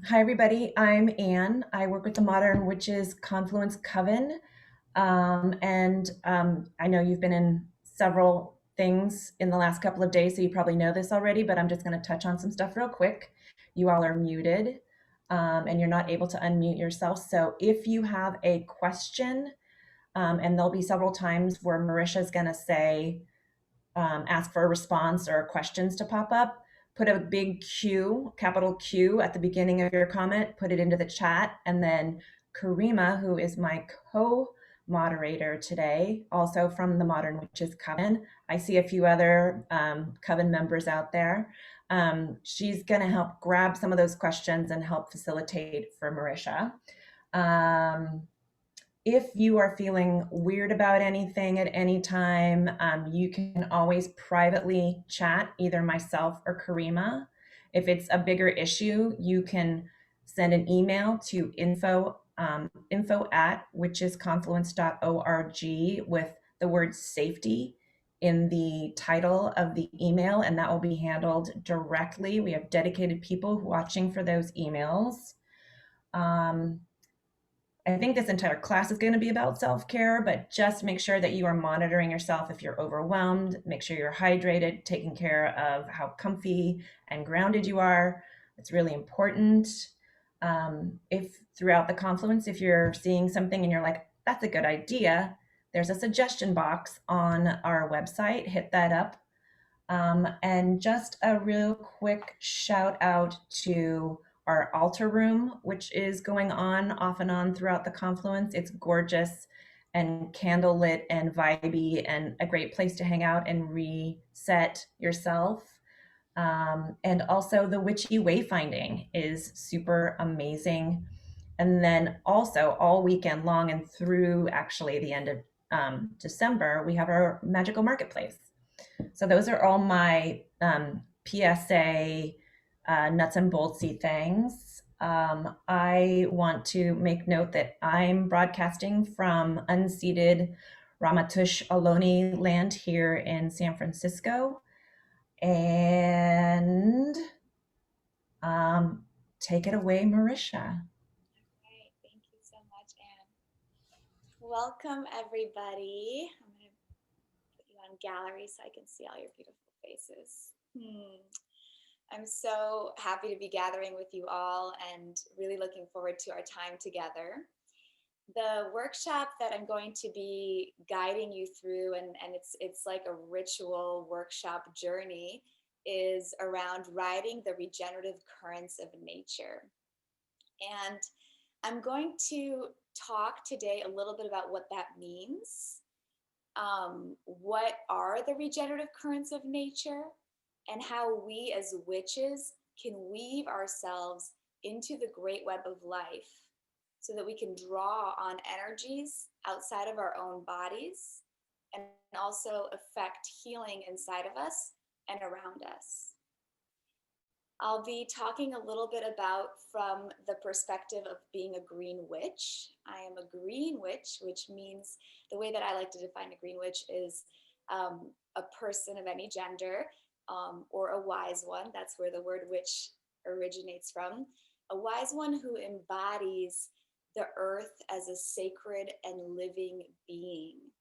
Hi, everybody. I'm Anne. I work with the Modern Witches Confluence Coven. I know you've been in several things in the last couple of days, so you probably know this already, but I'm just going to touch on some stuff real quick. You all are muted and you're not able to unmute yourself. So if you have a question, and there'll be several times where Marisha is going to say, ask for a response or questions to pop up, put a big Q, capital Q at the beginning of your comment, put it into the chat, and then Karima, who is my co-moderator today, also from the Modern Witches Coven. I see a few other Coven members out there. She's going to help grab some of those questions and help facilitate for Marisha. If you are feeling weird about anything at any time, you can always privately chat either myself or Karima. If it's a bigger issue, you can send an email to info@witchesconfluence.org with the word safety in the title of the email, and that will be handled directly. We have dedicated people watching for those emails. I think this entire class is going to be about self-care, but just make sure that you are monitoring yourself if you're overwhelmed. Make sure you're hydrated, taking care of how comfy and grounded you are. It's really important. If throughout the confluence, if you're seeing something and you're like, that's a good idea, there's a suggestion box on our website. Hit that up. And just a real quick shout out to our altar room, which is going on off and on throughout the confluence. It's gorgeous and candlelit and vibey and a great place to hang out and reset yourself. And also the witchy wayfinding is super amazing. And then also all weekend long and through actually the end of December, we have our magical marketplace. So those are all my PSA nuts and boltsy things. I want to make note that I'm broadcasting from unceded Ramaytush Ohlone land here in San Francisco. And take it away, Marisha. Right, thank you so much, Anne. Welcome, everybody. I'm going to put you on gallery so I can see all your beautiful faces. I'm so happy to be gathering with you all and really looking forward to our time together. The workshop that I'm going to be guiding you through, and it's like a ritual workshop journey, is around riding the regenerative currents of nature. And I'm going to talk today a little bit about what that means. What are the regenerative currents of nature, and how we as witches can weave ourselves into the great web of life so that we can draw on energies outside of our own bodies and also affect healing inside of us and around us. I'll be talking a little bit about from the perspective of being a green witch. I am a green witch, which means the way that I like to define a green witch is a person of any gender or a wise one. That's where the word witch originates from. A wise one who embodies the earth as a sacred and living being,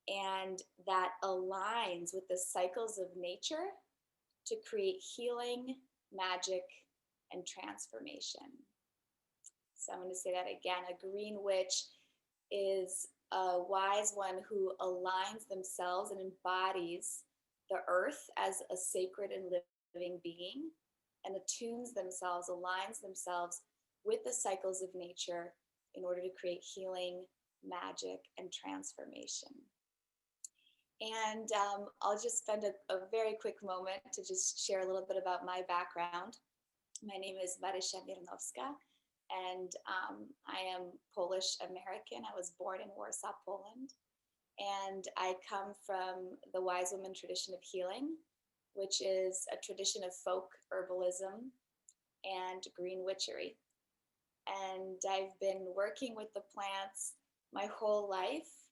and that aligns with the cycles of nature to create healing, magic, and transformation. So I'm going to say that again. A green witch is a wise one who aligns themselves and embodies the earth as a sacred and living being, and attunes themselves, aligns themselves with the cycles of nature in order to create healing, magic, and transformation. And I'll just spend a very quick moment to just share a little bit about my background. My name is Marysia Miernowska, and I am Polish American. I was born in Warsaw, Poland. And I come from the Wise Woman tradition of healing, which is a tradition of folk herbalism and green witchery. And I've been working with the plants my whole life.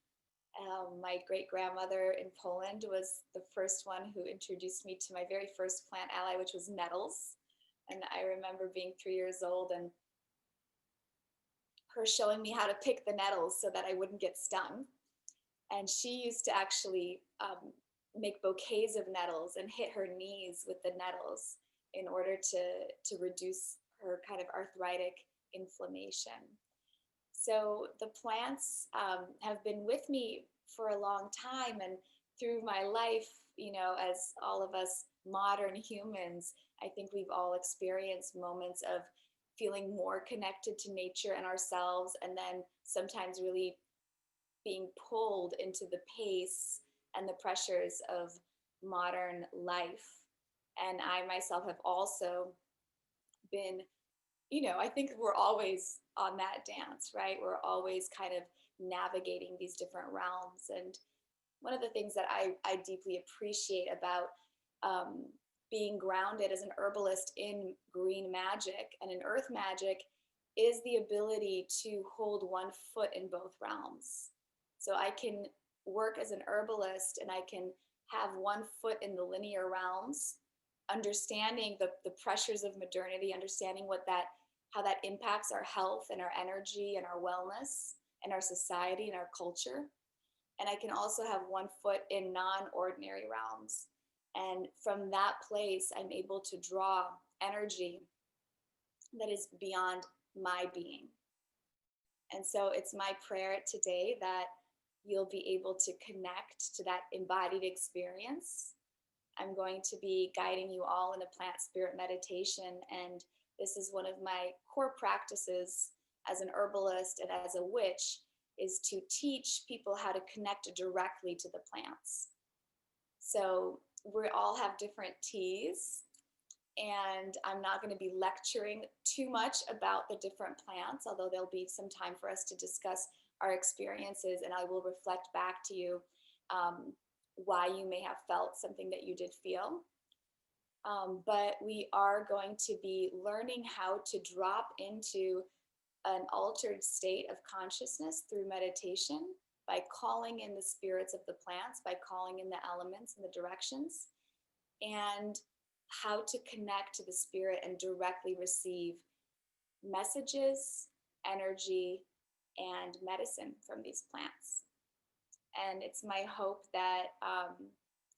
My great grandmother in Poland was the first one who introduced me to my very first plant ally, which was nettles. And I remember being 3 years old and her showing me how to pick the nettles so that I wouldn't get stung. And she used to actually make bouquets of nettles and hit her knees with the nettles in order to reduce her kind of arthritic inflammation. So the plants have been with me for a long time, and through my life, as all of us modern humans, I think we've all experienced moments of feeling more connected to nature and ourselves, and then sometimes really being pulled into the pace and the pressures of modern life. And I myself have also been, I think we're always on that dance, right? We're always kind of navigating these different realms. And one of the things that I deeply appreciate about being grounded as an herbalist in green magic and in earth magic is the ability to hold one foot in both realms. So I can work as an herbalist and I can have one foot in the linear realms, understanding the pressures of modernity, understanding how that impacts our health and our energy and our wellness and our society and our culture. And I can also have one foot in non-ordinary realms. And from that place, I'm able to draw energy that is beyond my being. And so it's my prayer today that you'll be able to connect to that embodied experience. I'm going to be guiding you all in a plant spirit meditation. And this is one of my core practices as an herbalist and as a witch, is to teach people how to connect directly to the plants. So we all have different teas, and I'm not going to be lecturing too much about the different plants, although there'll be some time for us to discuss our experiences, and I will reflect back to you why you may have felt something that you did feel. But we are going to be learning how to drop into an altered state of consciousness through meditation by calling in the spirits of the plants, by calling in the elements and the directions, and how to connect to the spirit and directly receive messages, energy, and medicine from these plants. And it's my hope that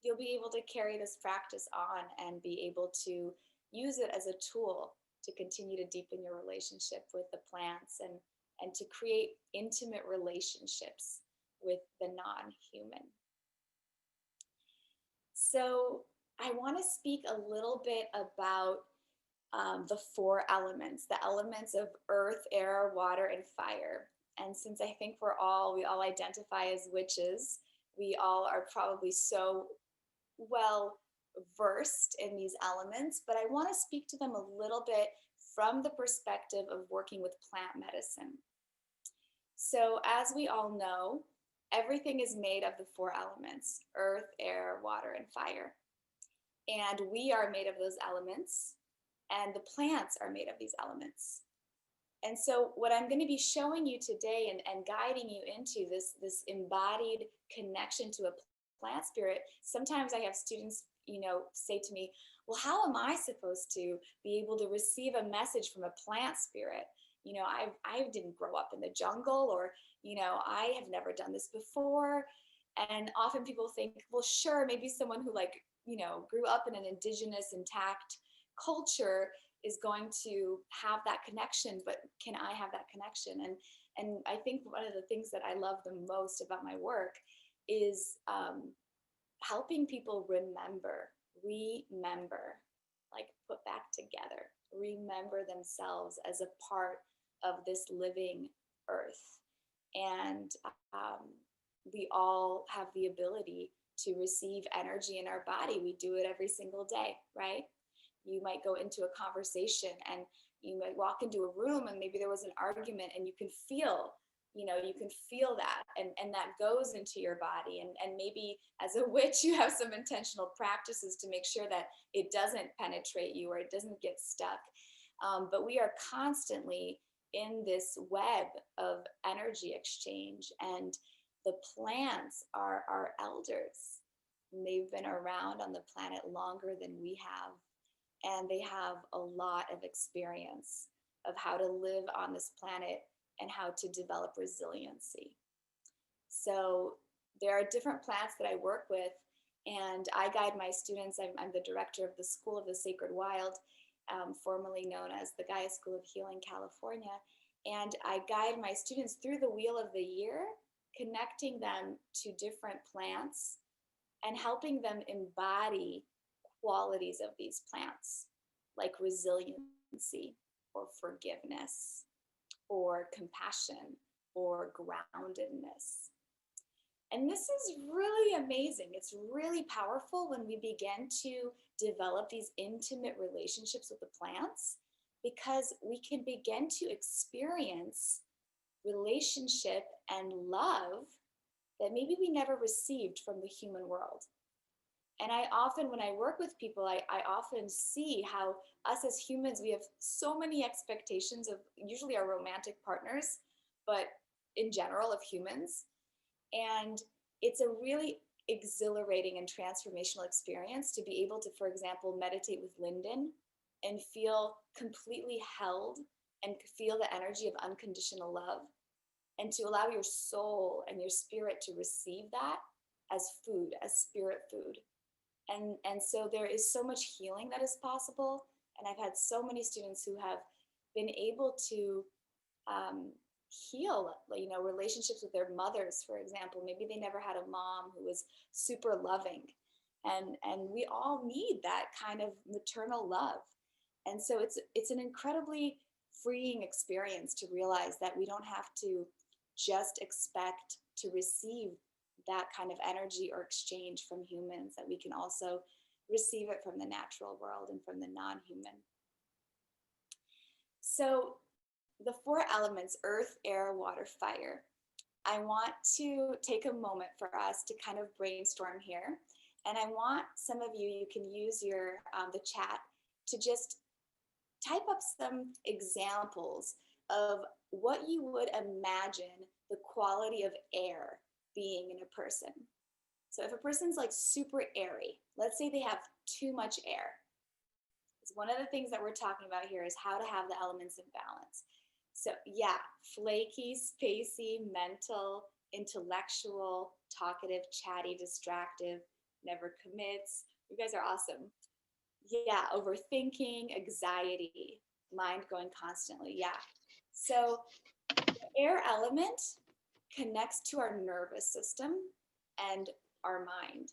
you'll be able to carry this practice on and be able to use it as a tool to continue to deepen your relationship with the plants and to create intimate relationships with the non-human. So I want to speak a little bit about the 4 elements, the elements of earth, air, water, and fire. And since I think we all identify as witches, we all are probably so well versed in these elements, but I want to speak to them a little bit from the perspective of working with plant medicine. So as we all know, everything is made of the 4 elements: earth, air, water, and fire. And we are made of those elements, and the plants are made of these elements. And so what I'm going to be showing you today and guiding you into this embodied connection to a plant spirit. Sometimes I have students, say to me, well, how am I supposed to be able to receive a message from a plant spirit? I didn't grow up in the jungle, or, I have never done this before. And often people think, well, sure, maybe someone who grew up in an indigenous intact culture is going to have that connection, but can I have that connection? And I think one of the things that I love the most about my work is helping people remember, like put back together, remember themselves as a part of this living earth. And we all have the ability to receive energy in our body. We do it every single day, right? You might go into a conversation and you might walk into a room and maybe there was an argument and you can feel that, and that goes into your body. And maybe as a witch, you have some intentional practices to make sure that it doesn't penetrate you or it doesn't get stuck. But we are constantly in this web of energy exchange, and the plants are our elders. And they've been around on the planet longer than we have. and they have a lot of experience of how to live on this planet and how to develop resiliency. So there are different plants that I work with, and I guide my students. I'm the director of the School of the Sacred Wild, formerly known as the Gaia School of Healing, California. And I guide my students through the wheel of the year, connecting them to different plants and helping them embody qualities of these plants, like resiliency or forgiveness or compassion or groundedness. And this is really amazing. It's really powerful when we begin to develop these intimate relationships with the plants, because we can begin to experience relationship and love that maybe we never received from the human world. And I often, when I work with people, I often see how us as humans, we have so many expectations of usually our romantic partners, but in general of humans. And it's a really exhilarating and transformational experience to be able to, for example, meditate with Linden and feel completely held and feel the energy of unconditional love, and to allow your soul and your spirit to receive that as food, as spirit food. And so there is so much healing that is possible. And I've had so many students who have been able to heal, relationships with their mothers, for example. Maybe they never had a mom who was super loving, and we all need that kind of maternal love. And so it's an incredibly freeing experience to realize that we don't have to just expect to receive that kind of energy or exchange from humans, that we can also receive it from the natural world and from the non-human. So the four elements, earth, air, water, fire. I want to take a moment for us to kind of brainstorm here. And I want some of you, you can use your the chat to just type up some examples of what you would imagine the quality of air being in a person. So if a person's like super airy, let's say they have too much air. One of the things that we're talking about here is how to have the elements in balance. So yeah, flaky, spacey, mental, intellectual, talkative, chatty, distractive, never commits. You guys are awesome. Yeah, overthinking, anxiety, mind going constantly. Yeah. So the air element connects to our nervous system and our mind.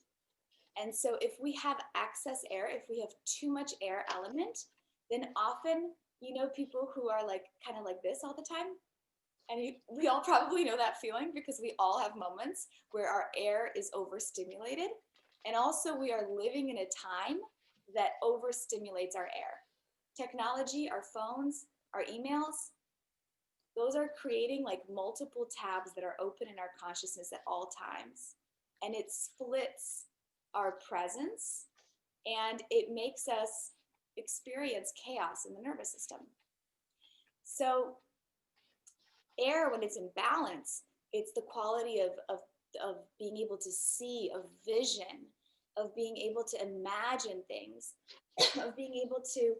And so if we have excess air, if we have too much air element, then often, people who are like kind of like this all the time. And we all probably know that feeling, because we all have moments where our air is overstimulated. And also we are living in a time that overstimulates our air. Technology, our phones, our emails, those are creating like multiple tabs that are open in our consciousness at all times. And it splits our presence, and it makes us experience chaos in the nervous system. So air, when it's in balance, it's the quality of being able to see, of vision, of being able to imagine things, of being able to,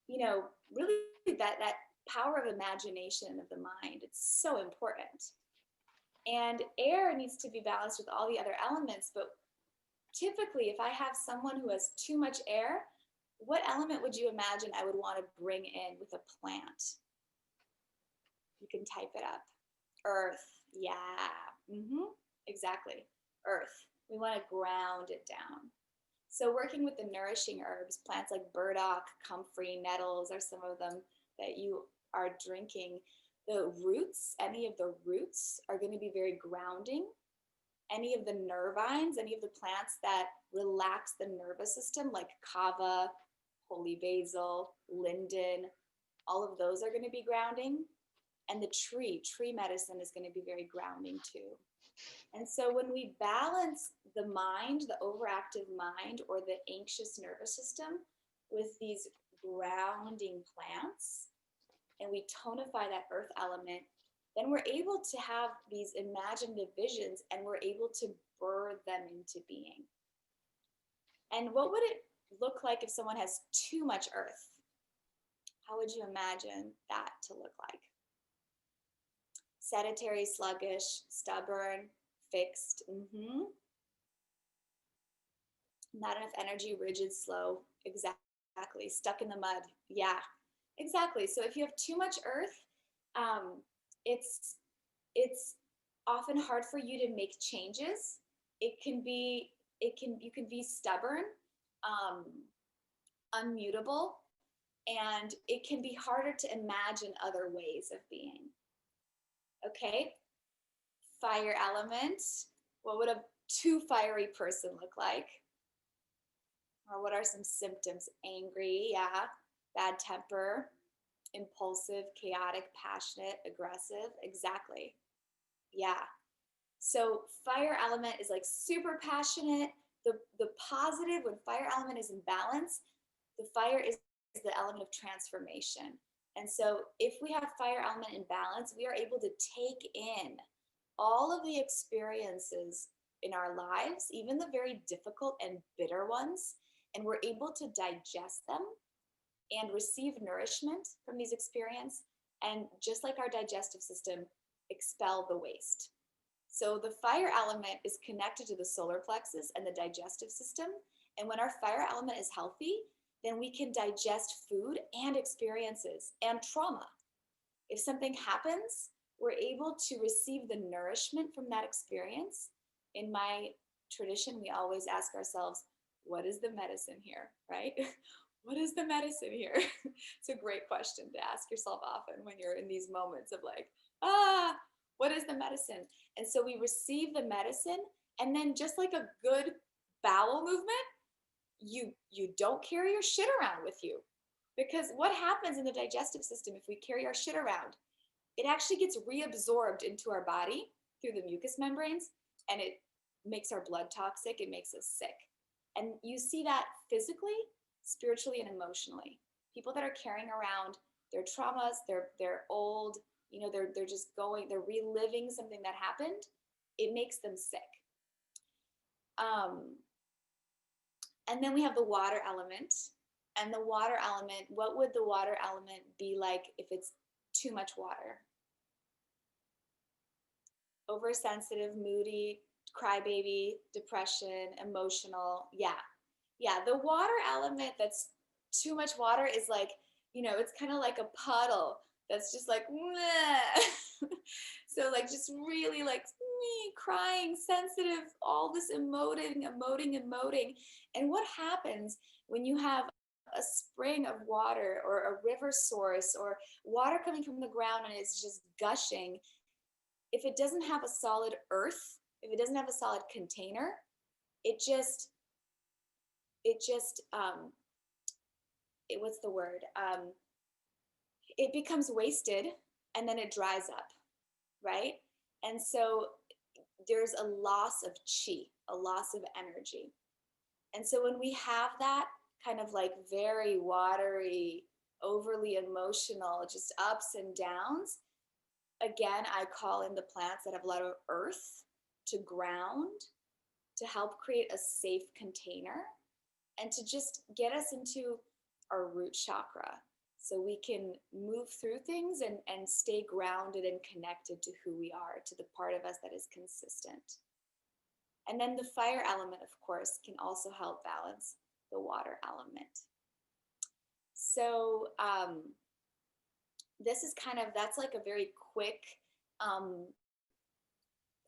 really that power of imagination of the mind. It's so important. And air needs to be balanced with all the other elements, but typically, if I have someone who has too much air, what element would you imagine I would want to bring in with a plant? You can type it up. Earth. Yeah. Exactly. Earth. We want to ground it down. So working with the nourishing herbs, plants like burdock, comfrey, nettles are some of them that you are drinking. The roots, any of the roots are going to be very grounding. Any of the nervines, any of the plants that relax the nervous system, like kava, holy basil, linden, all of those are going to be grounding. And the tree medicine is going to be very grounding too. And so when we balance the mind, the overactive mind, or the anxious nervous system with these grounding plants, and we tonify that earth element, then we're able to have these imaginative visions, and we're able to birth them into being. And what would it look like if someone has too much earth? How would you imagine that to look like? Sedentary, sluggish, stubborn, fixed. Not enough energy, rigid, slow. Exactly. Stuck in the mud. Yeah, exactly. So if you have too much earth, it's it's often hard for you to make changes. You can be stubborn, um, unmutable, and it can be harder to imagine other ways of being. Okay, fire element. What would a too fiery person look like? Or what are some symptoms? Angry, yeah. Bad temper, impulsive, chaotic, passionate, aggressive. Exactly. Yeah. So fire element is like super passionate. The positive, when fire element is in balance, the fire is the element of transformation. And so if we have fire element in balance, we are able to take in all of the experiences in our lives, even the very difficult and bitter ones, and we're able to digest them and receive nourishment from these experiences, and just like our digestive system, expel the waste. So the fire element is connected to the solar plexus and the digestive system. And when our fire element is healthy, then we can digest food and experiences and trauma. If something happens, we're able to receive the nourishment from that experience. In my tradition, we always ask ourselves, what is the medicine here, right? What is the medicine here? It's a great question to ask yourself often when you're in these moments of like, what is the medicine? And so we receive the medicine, and then just like a good bowel movement, you don't carry your shit around with you. Because what happens in the digestive system if we carry our shit around? It actually gets reabsorbed into our body through the mucous membranes, and it makes our blood toxic. It makes us sick. And you see that physically, spiritually, and emotionally. People that are carrying around their traumas, they're old, they're just they're reliving something that happened. It makes them sick. And then we have the water element. And the water element, what would the water element be like if it's too much water? Oversensitive, moody, crybaby, depression, emotional. Yeah. The water element that's too much water is like, it's kind of like a puddle that's just like, so like just really like crying, sensitive, all this emoting. And what happens when you have a spring of water or a river source or water coming from the ground and it's just gushing? If it doesn't have a solid earth, if it doesn't have a solid container, what's the word? It becomes wasted, and then it dries up, right? And so there's a loss of chi, a loss of energy. And so when we have that kind of like very watery, overly emotional, just ups and downs, again, I call in the plants that have a lot of earth to ground, to help create a safe container, and to just get us into our root chakra so we can move through things and stay grounded and connected to who we are, to the part of us that is consistent. And then the fire element, of course, can also help balance the water element. So this is that's like a very quick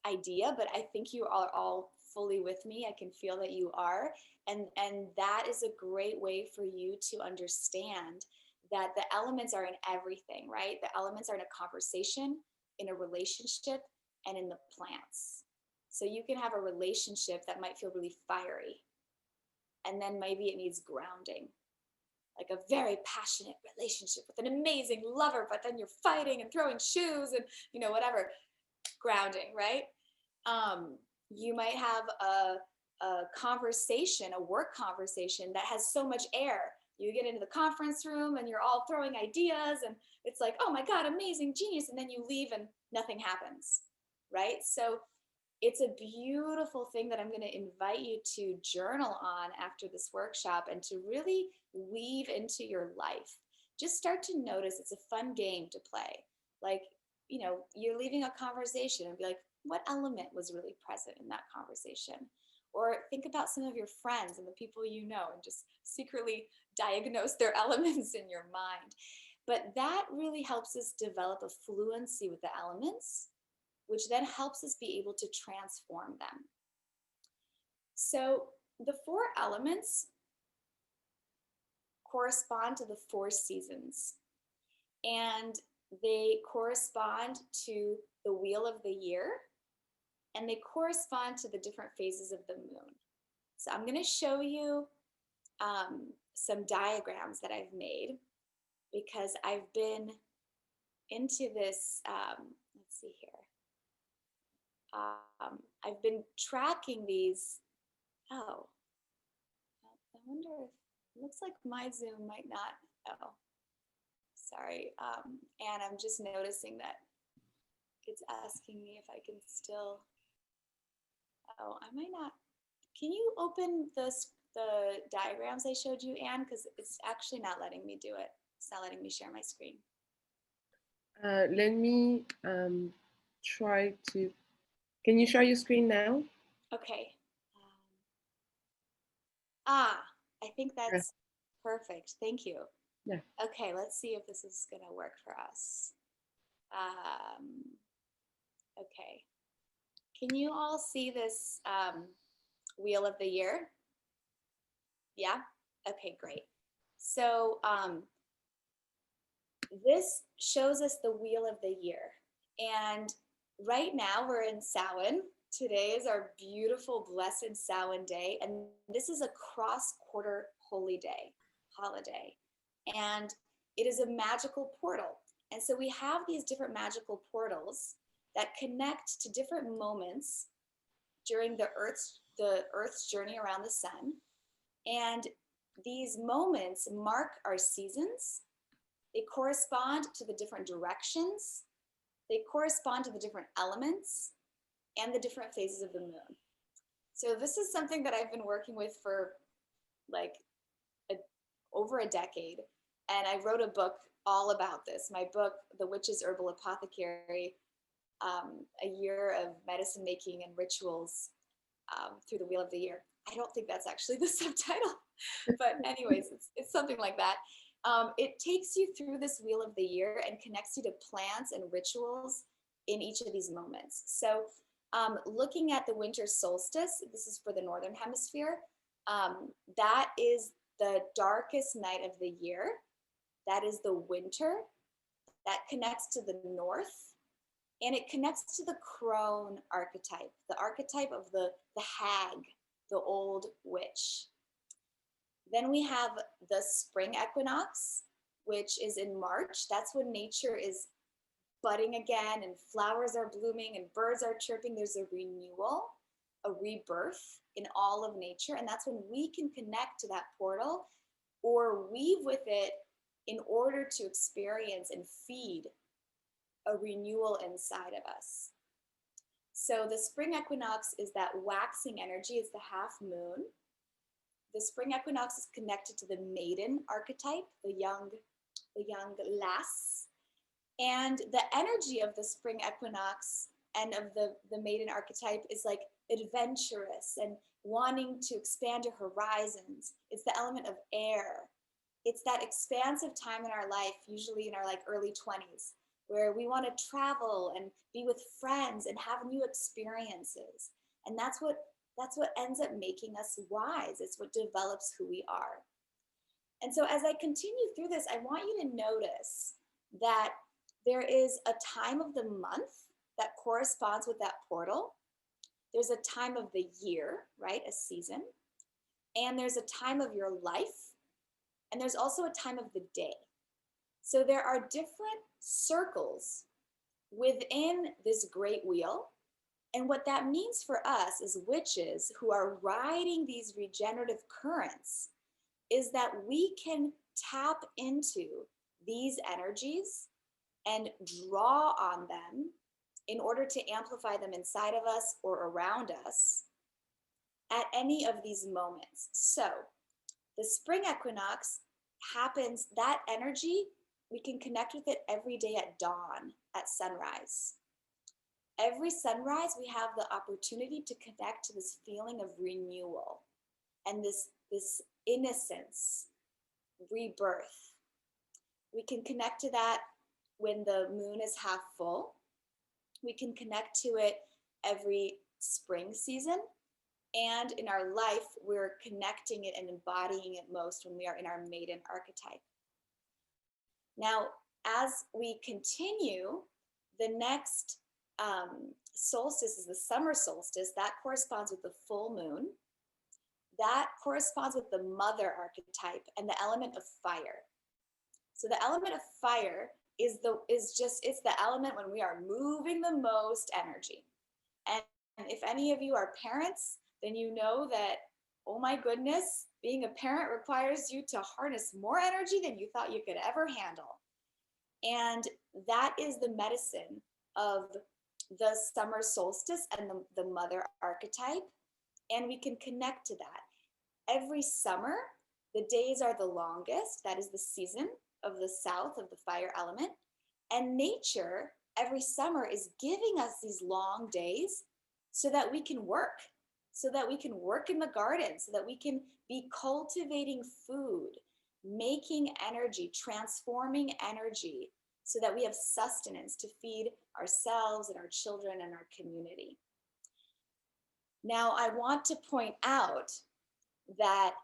idea, but I think you are all fully with me. I can feel that you are. And that is a great way for you to understand that the elements are in everything, right? The elements are in a conversation, in a relationship, and in the plants. So you can have a relationship that might feel really fiery, and then maybe it needs grounding, like a very passionate relationship with an amazing lover, but then you're fighting and throwing shoes and whatever. Grounding, right? You might have a conversation, a work conversation that has so much air. You get into the conference room and you're all throwing ideas and it's like, oh my God, amazing, genius. And then you leave and nothing happens, right? So it's a beautiful thing that I'm going to invite you to journal on after this workshop and to really weave into your life. Just start to notice. It's a fun game to play. Like, you know, you're leaving a conversation and be like, what element was really present in that conversation? Or think about some of your friends and the people you know and just secretly diagnose their elements in your mind. But that really helps us develop a fluency with the elements, which then helps us be able to transform them. So the four elements correspond to the four seasons, and they correspond to the wheel of the year, and they correspond to the different phases of the moon. So I'm going to show you some diagrams that I've made because I've been into this. Let's see here. I've been tracking these. Oh, I wonder if it looks like my Zoom might not. Oh, sorry. And I'm just noticing that it's asking me if I can still. Oh, I might not. Can you open the diagrams I showed you, Anne? Because it's actually not letting me do it. It's not letting me share my screen. Let me try to. Can you share your screen now? Okay. I think Yeah. that's perfect. Thank you. Yeah. Okay, let's see if this is going to work for us. Okay. Can you all see this wheel of the year? Yeah? Okay, great. So this shows us the wheel of the year. And right now we're in Samhain. Today is our beautiful, blessed Samhain day. And this is a cross-quarter holy day, holiday. And it is a magical portal. And so we have these different magical portals that connect to different moments during the Earth's journey around the sun. And these moments mark our seasons. They correspond to the different directions. They correspond to the different elements and the different phases of the moon. So this is something that I've been working with for like over a decade. And I wrote a book all about this. My book, The Witch's Herbal Apothecary, a year of medicine making and rituals through the Wheel of the Year. I don't think that's actually the subtitle, but anyways, it's something like that. It takes you through this Wheel of the Year and connects you to plants and rituals in each of these moments. So looking at the winter solstice, this is for the Northern Hemisphere, that is the darkest night of the year. That is the winter. That connects to the north. And it connects to the crone archetype, the archetype of the hag, the old witch. Then we have the spring equinox, which is in March. That's when nature is budding again and flowers are blooming and birds are chirping. There's a renewal, a rebirth in all of nature. And that's when we can connect to that portal or weave with it in order to experience and feed a renewal inside of us. So the spring equinox is that waxing energy, it's the half moon. The spring equinox is connected to the maiden archetype, the young lass. And the energy of the spring equinox and of the maiden archetype is like adventurous and wanting to expand your horizons. It's the element of air. It's that expansive time in our life, usually in our like early 20s, where we want to travel and be with friends and have new experiences. And that's what ends up making us wise. It's what develops who we are. And so as I continue through this, I want you to notice that there is a time of the month that corresponds with that portal. There's a time of the year, right? A season. And there's a time of your life. And there's also a time of the day. So there are different circles within this great wheel. And what that means for us as witches who are riding these regenerative currents is that we can tap into these energies and draw on them in order to amplify them inside of us or around us at any of these moments. So the spring equinox happens, that energy, we can connect with it every day at dawn, at sunrise. Every sunrise, we have the opportunity to connect to this feeling of renewal and this innocence, rebirth. We can connect to that when the moon is half full. We can connect to it every spring season. And in our life, we're connecting it and embodying it most when we are in our maiden archetype. Now, as we continue, the next solstice is the summer solstice. That corresponds with the full moon. That corresponds with the mother archetype and the element of fire. So the element of fire is it's the element when we are moving the most energy. And if any of you are parents, then you know that, oh my goodness, being a parent requires you to harness more energy than you thought you could ever handle. And that is the medicine of the summer solstice and the mother archetype. And we can connect to that. Every summer, the days are the longest. That is the season of the south of the fire element. And nature every summer is giving us these long days so that we can work, so that we can work in the garden, so that we can be cultivating food, making energy, transforming energy, so that we have sustenance to feed ourselves and our children and our community. Now, I want to point out that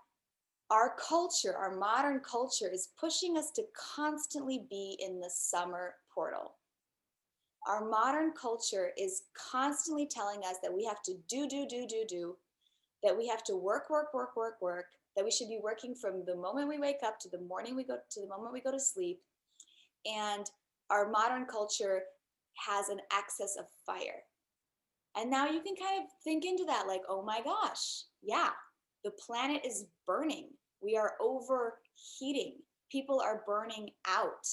our culture, our modern culture, is pushing us to constantly be in the summer portal. Our modern culture is constantly telling us that we have to do, that we have to work, that we should be working from the moment we wake up to the moment we go to sleep. And our modern culture has an excess of fire. And now you can kind of think into that, like, oh my gosh, yeah, the planet is burning. We are overheating. People are burning out.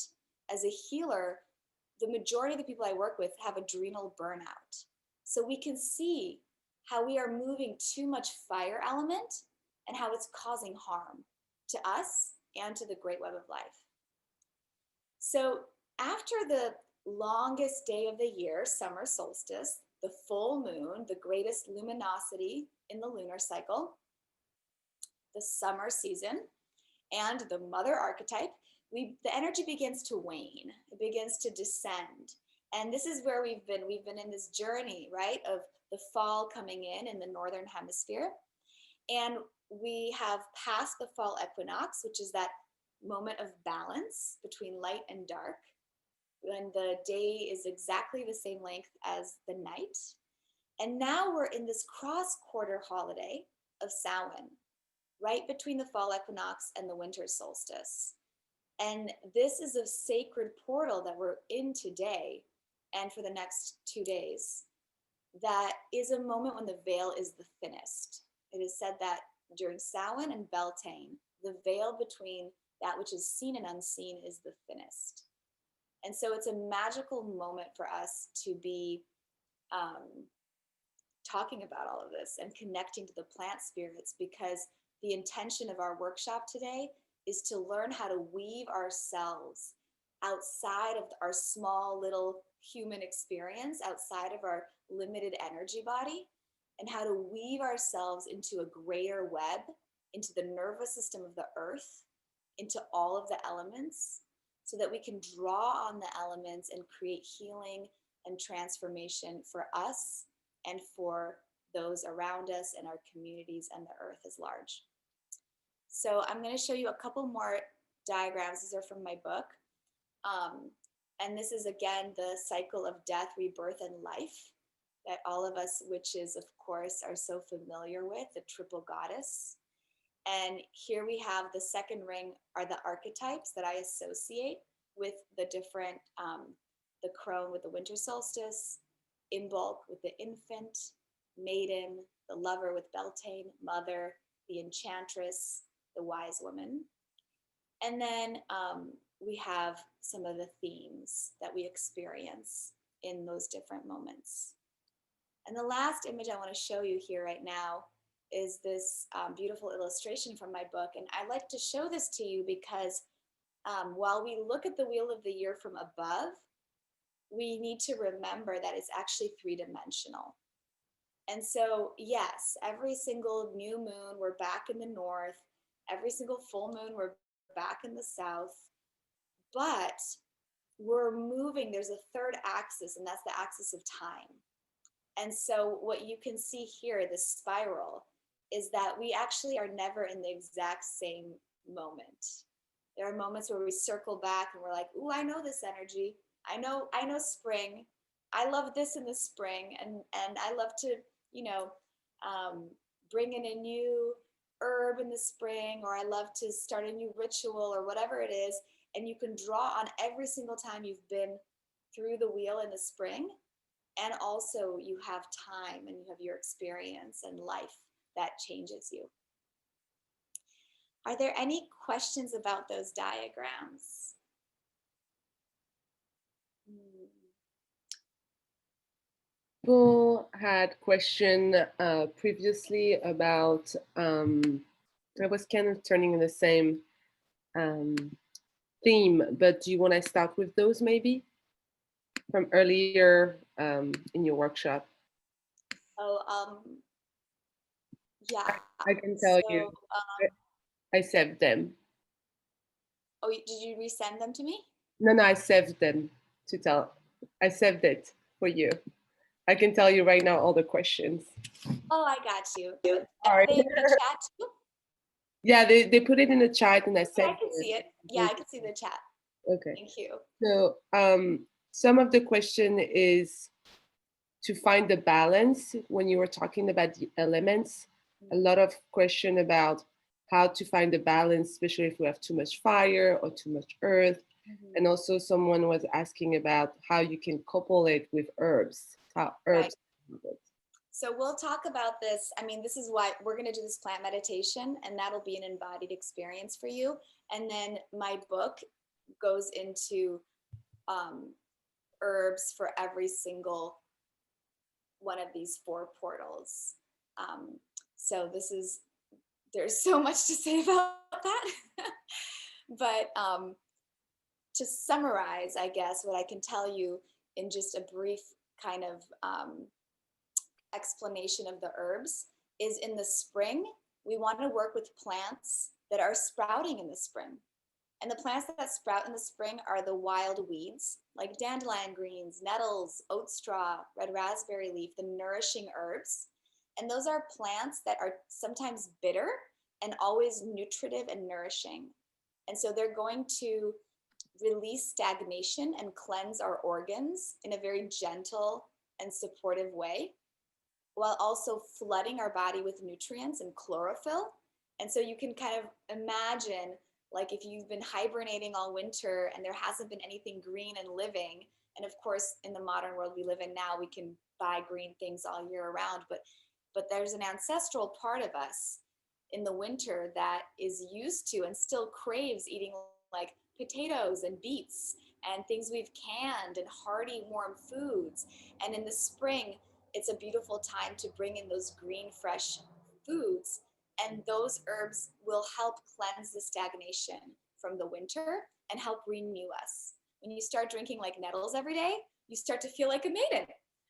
As a healer, the majority of the people I work with have adrenal burnout. So we can see how we are moving too much fire element and how it's causing harm to us and to the great web of life. So after the longest day of the year, summer solstice, the full moon, the greatest luminosity in the lunar cycle, the summer season, and the mother archetype, the energy begins to wane. It begins to descend. And this is where we've been in this journey, right, of the fall coming in the northern hemisphere. And we have passed the fall equinox, which is that moment of balance between light and dark, when the day is exactly the same length as the night. And now we're in this cross-quarter holiday of Samhain, right between the fall equinox and the winter solstice. And this is a sacred portal that we're in today and for the next 2 days. That is a moment when the veil is the thinnest. It is said that during Samhain and Beltane, the veil between that which is seen and unseen is the thinnest. And so it's a magical moment for us to be talking about all of this and connecting to the plant spirits, because the intention of our workshop today is to learn how to weave ourselves outside of our small little human experience, outside of our limited energy body, and how to weave ourselves into a greater web, into the nervous system of the earth, into all of the elements, so that we can draw on the elements and create healing and transformation for us and for those around us and our communities and the earth as large. So I'm going to show you a couple more diagrams. These are from my book. And this is, again, the cycle of death, rebirth, and life that all of us witches, of course, are so familiar with, the triple goddess. And here we have the second ring are the archetypes that I associate with the different, the crone with the winter solstice, Imbolc with the infant, maiden, the lover with Beltane, mother, the enchantress, the wise woman. And then we have some of the themes that we experience in those different moments. And the last image I want to show you here right now is this beautiful illustration from my book. And I like to show this to you because while we look at the wheel of the year from above, we need to remember that it's actually three-dimensional. And so, yes, every single new moon, we're back in the north. Every single full moon, we're back in the south. But we're moving, there's a third axis, and that's the axis of time. And so what you can see here, this spiral, is that we actually are never in the exact same moment. There are moments where we circle back and we're like, ooh, I know this energy. I know spring. I love this in the spring. And I love to, bring in a new herb in the spring, or I love to start a new ritual or whatever it is. And you can draw on every single time you've been through the wheel in the spring. And also you have time and you have your experience and life that changes you. Are there any questions about those diagrams? People had question previously about, I was kind of turning in the same theme, but do you want to start with those maybe from earlier in your workshop? Oh, yeah. I can tell you, I saved them. Oh, did you resend them to me? No, I saved them to tell. I saved it for you. I can tell you right now all the questions. Oh, I got you. All right. They in the chat too? Yeah, they put it in the chat and I said. I can see it. Yeah, I can see the chat. Okay. Thank you. So some of the question is to find the balance when you were talking about the elements. A lot of question about how to find the balance, especially if we have too much fire or too much earth. And also someone was asking about how you can couple it with herbs, how herbs. Right. So we'll talk about this. I mean, this is why we're going to do this plant meditation, and that'll be an embodied experience for you. And then my book goes into herbs for every single one of these 4 portals. So there's so much to say about that. But to summarize, I guess, what I can tell you in just a brief kind of explanation of the herbs is in the spring, we want to work with plants that are sprouting in the spring. And the plants that sprout in the spring are the wild weeds, like dandelion greens, nettles, oat straw, red raspberry leaf, the nourishing herbs. And those are plants that are sometimes bitter and always nutritive and nourishing. And so they're going to release stagnation and cleanse our organs in a very gentle and supportive way, while also flooding our body with nutrients and chlorophyll. And so you can kind of imagine, like, if you've been hibernating all winter and there hasn't been anything green and living, and of course in the modern world we live in now, we can buy green things all year around, but there's an ancestral part of us in the winter that is used to and still craves eating like potatoes and beets and things we've canned and hearty warm foods. And in the spring, it's a beautiful time to bring in those green fresh foods, and those herbs will help cleanse the stagnation from the winter and help renew us. When you start drinking like nettles every day, you start to feel like a maiden.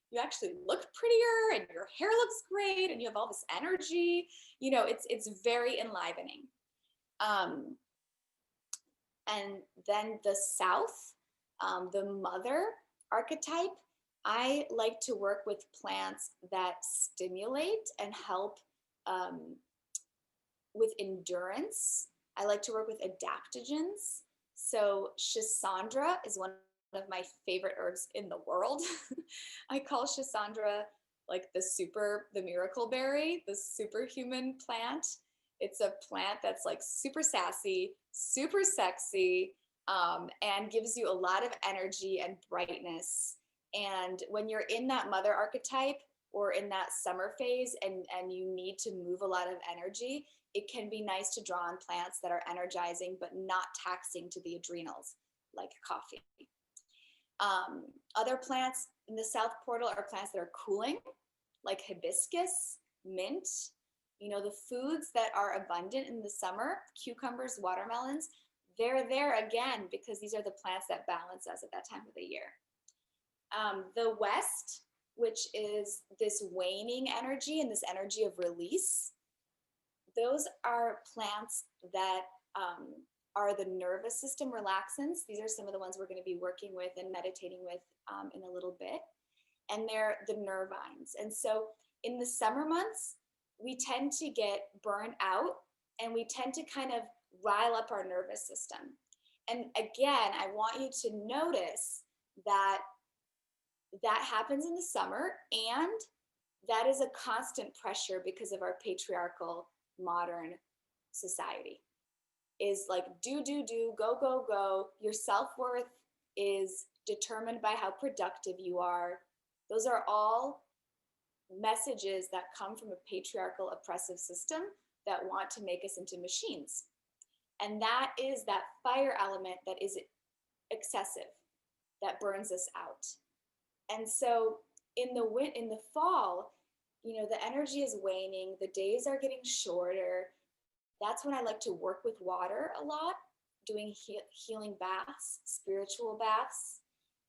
You actually look prettier and your hair looks great and you have all this energy. You know, it's very enlivening. And then the South, the mother archetype, I like to work with plants that stimulate and help with endurance. I like to work with adaptogens. So Schisandra is one of my favorite herbs in the world. I call Schisandra like the miracle berry, the superhuman plant. It's a plant that's like super sassy, super sexy, and gives you a lot of energy and brightness. And when you're in that mother archetype or in that summer phase and you need to move a lot of energy, it can be nice to draw on plants that are energizing but not taxing to the adrenals, like coffee. Other plants in the south portal are plants that are cooling, like hibiscus, mint. You know, the foods that are abundant in the summer, cucumbers, watermelons, they're there again because these are the plants that balance us at that time of the year. The west, which is this waning energy and this energy of release, those are plants that are the nervous system relaxants. These are some of the ones we're going to be working with and meditating with in a little bit. And they're the nervines. And so in the summer months, we tend to get burnt out and we tend to kind of rile up our nervous system. And again, I want you to notice that that happens in the summer, and that is a constant pressure because of our patriarchal modern society. Is like do, go, go, go. Your self-worth is determined by how productive you are. Those are all messages that come from a patriarchal oppressive system that want to make us into machines. And that is that fire element that is excessive, that burns us out. And so in the fall, you know, the energy is waning, the days are getting shorter. That's when I like to work with water a lot, doing healing baths, spiritual baths.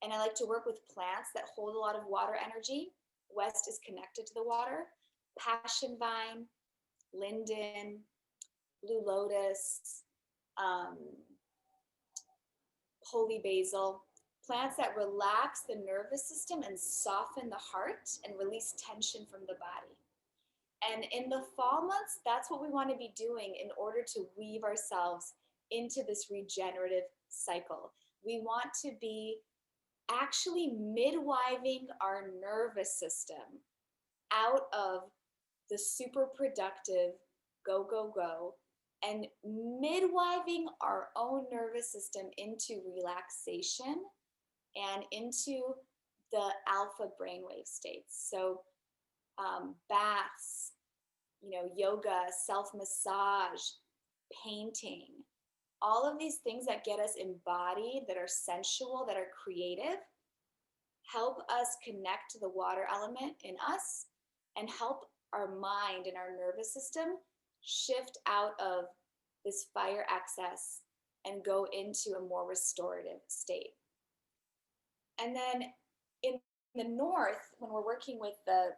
And I like to work with plants that hold a lot of water energy. West is connected to the water. Passion vine, linden, blue lotus, holy basil. Plants that relax the nervous system and soften the heart and release tension from the body. And in the fall months, that's what we want to be doing in order to weave ourselves into this regenerative cycle. We want to be actually midwiving our nervous system out of the super productive go, go, go, and midwiving our own nervous system into relaxation and into the alpha brainwave states. So baths, you know, yoga, self-massage, painting, all of these things that get us embodied, that are sensual, that are creative, help us connect to the water element in us and help our mind and our nervous system shift out of this fire excess and go into a more restorative state. And then in the north, when we're working with the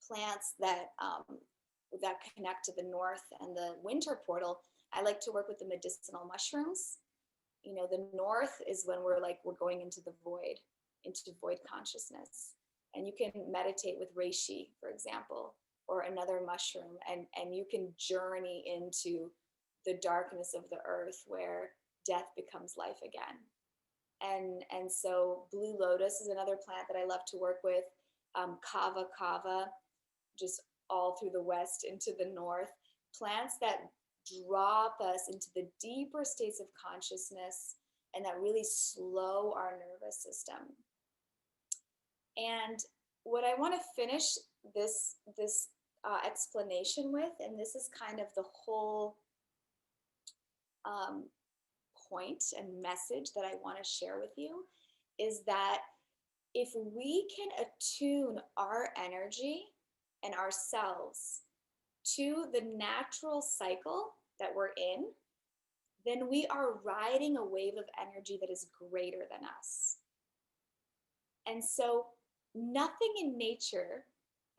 plants that connect to the north and the winter portal, I like to work with the medicinal mushrooms. You know, the north is when we're going into the void, into void consciousness. And you can meditate with reishi, for example, or another mushroom, and you can journey into the darkness of the earth where death becomes life again. And so blue lotus is another plant that I love to work with. Kava, just all through the west into the north. Plants that drop us into the deeper states of consciousness and that really slow our nervous system. And what I want to finish this explanation with, and this is kind of the whole point and message that I want to share with you, is that if we can attune our energy and ourselves to the natural cycle that we're in, then we are riding a wave of energy that is greater than us. And so nothing in nature,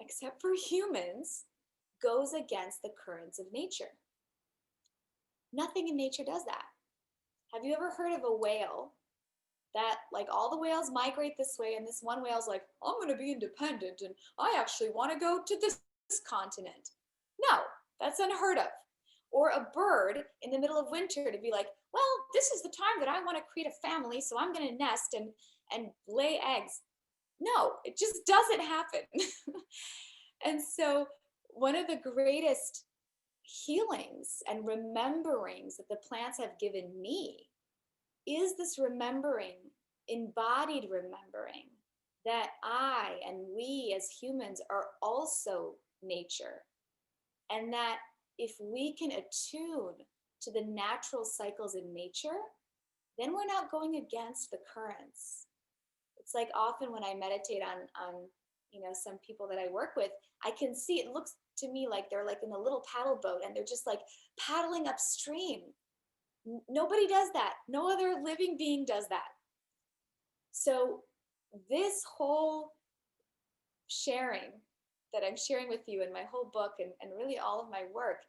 except for humans, goes against the currents of nature. Nothing in nature does that. Have you ever heard of a whale that, like, all the whales migrate this way and this one whale's like, I'm going to be independent and I actually want to go to this continent? No, that's unheard of. Or a bird in the middle of winter to be like, well, this is the time that I want to create a family, so I'm going to nest and lay eggs. No, it just doesn't happen. And so one of the greatest healings and rememberings that the plants have given me is this remembering, embodied remembering, that I and we as humans are also nature. And that if we can attune to the natural cycles in nature, then we're not going against the currents. It's like often when I meditate on some people that I work with, I can see it looks to me like they're like in a little paddle boat and they're just like paddling upstream. Nobody does that. No other living being does that. So this whole sharing that I'm sharing with you in my whole book and really all of my work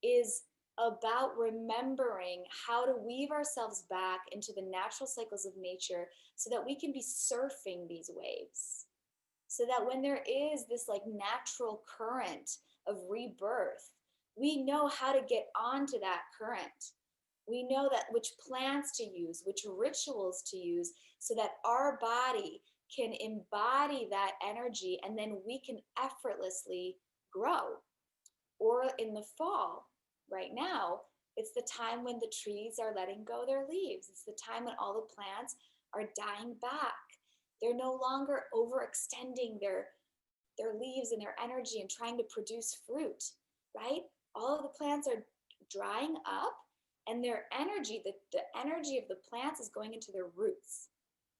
is about remembering how to weave ourselves back into the natural cycles of nature so that we can be surfing these waves. So that when there is this like natural current of rebirth, we know how to get onto that current. We know that which plants to use, which rituals to use, so that our body can embody that energy and then we can effortlessly grow. Or in the fall, right now, it's the time when the trees are letting go their leaves. It's the time when all the plants are dying back. They're no longer overextending their leaves and their energy and trying to produce fruit, right? All of the plants are drying up and their energy, the energy of the plants is going into their roots.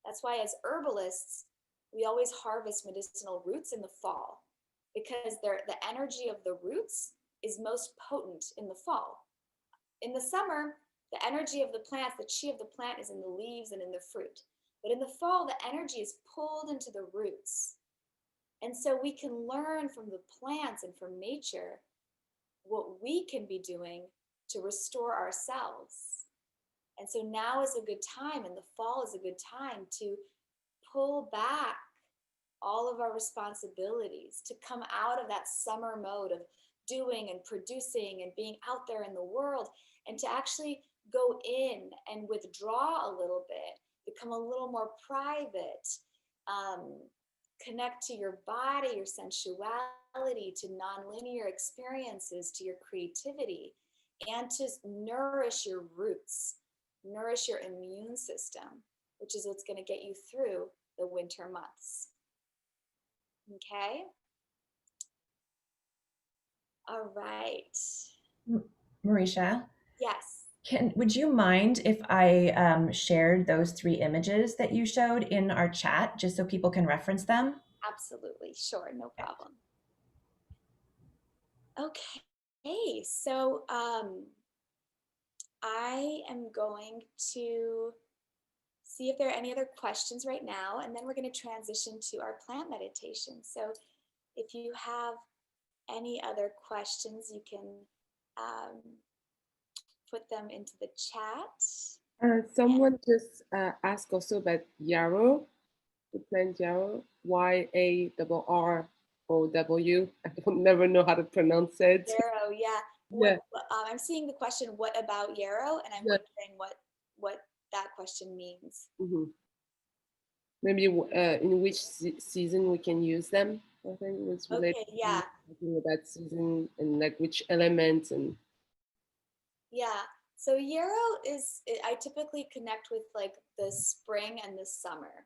That's why as herbalists, we always harvest medicinal roots in the fall because the energy of the roots is most potent in the fall. In the summer, the energy of the plants, the chi of the plant is in the leaves and in the fruit. But in the fall, the energy is pulled into the roots. And so we can learn from the plants and from nature what we can be doing to restore ourselves. And so now is a good time, and the fall is a good time to pull back all of our responsibilities, to come out of that summer mode of doing and producing and being out there in the world, and to actually go in and withdraw a little bit, become a little more private, connect to your body, your sensuality, to nonlinear experiences, to your creativity, and to nourish your roots, nourish your immune system, which is what's going to get you through the winter months. Okay? All right. Marysia, Yes. would you mind if I shared those 3 images that you showed in our chat just so people can reference them? Absolutely. Sure. No problem. Okay. So I am going to see if there are any other questions right now, and then we're going to transition to our plant meditation. So if you have any other questions, you can put them into the chat. Someone just asked also about yarrow, the plant yarrow, YARROW. I don't never know how to pronounce it. Yarrow, yeah. Yeah. I'm seeing the question, what about yarrow? And I'm wondering what that question means. Mm-hmm. Maybe in which season we can use them. I think it was related to talking about season and like which elements and. Yeah. So yarrow I typically connect with like the spring and the summer.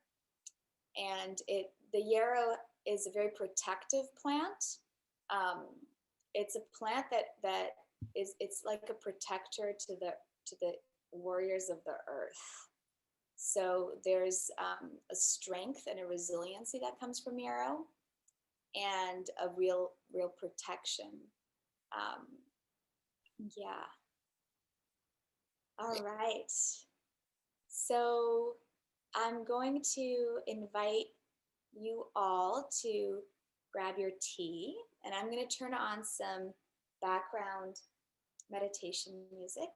And the yarrow is a very protective plant. It's a plant that it's like a protector to the warriors of the earth. So there's a strength and a resiliency that comes from yarrow, and a real protection. Yeah. All right. So I'm going to invite you all to grab your tea, and I'm going to turn on some background meditation music.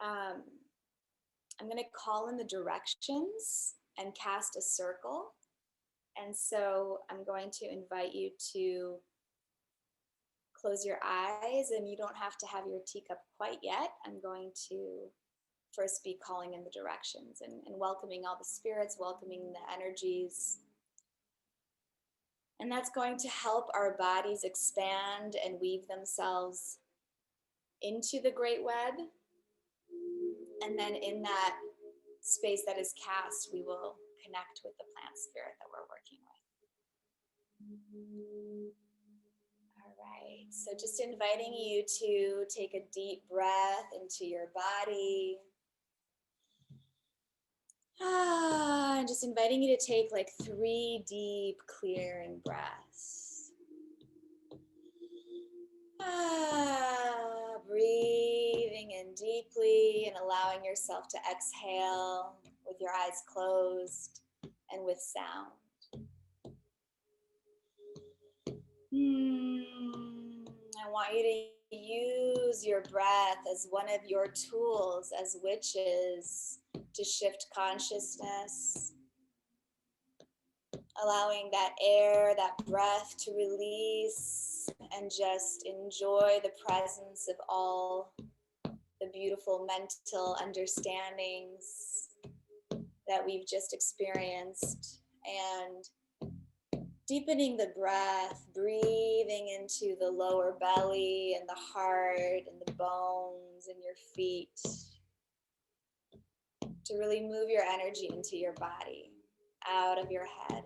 I'm going to call in the directions and cast a circle. And so I'm going to invite you to close your eyes, and you don't have to have your teacup quite yet. I'm going to first be calling in the directions and welcoming all the spirits, welcoming the energies. And that's going to help our bodies expand and weave themselves into the great web. And then in that space that is cast, we will connect with the plant spirit that we're working with. All right, so just inviting you to take a deep breath into your body. just inviting you to take like 3 deep, clearing breaths. Breathing in deeply and allowing yourself to exhale with your eyes closed and with sound. I want you to use your breath as one of your tools as witches to shift consciousness, allowing that air, that breath to release and just enjoy the presence of all the beautiful mental understandings that we've just experienced, and deepening the breath, breathing into the lower belly and the heart and the bones and your feet to really move your energy into your body, out of your head.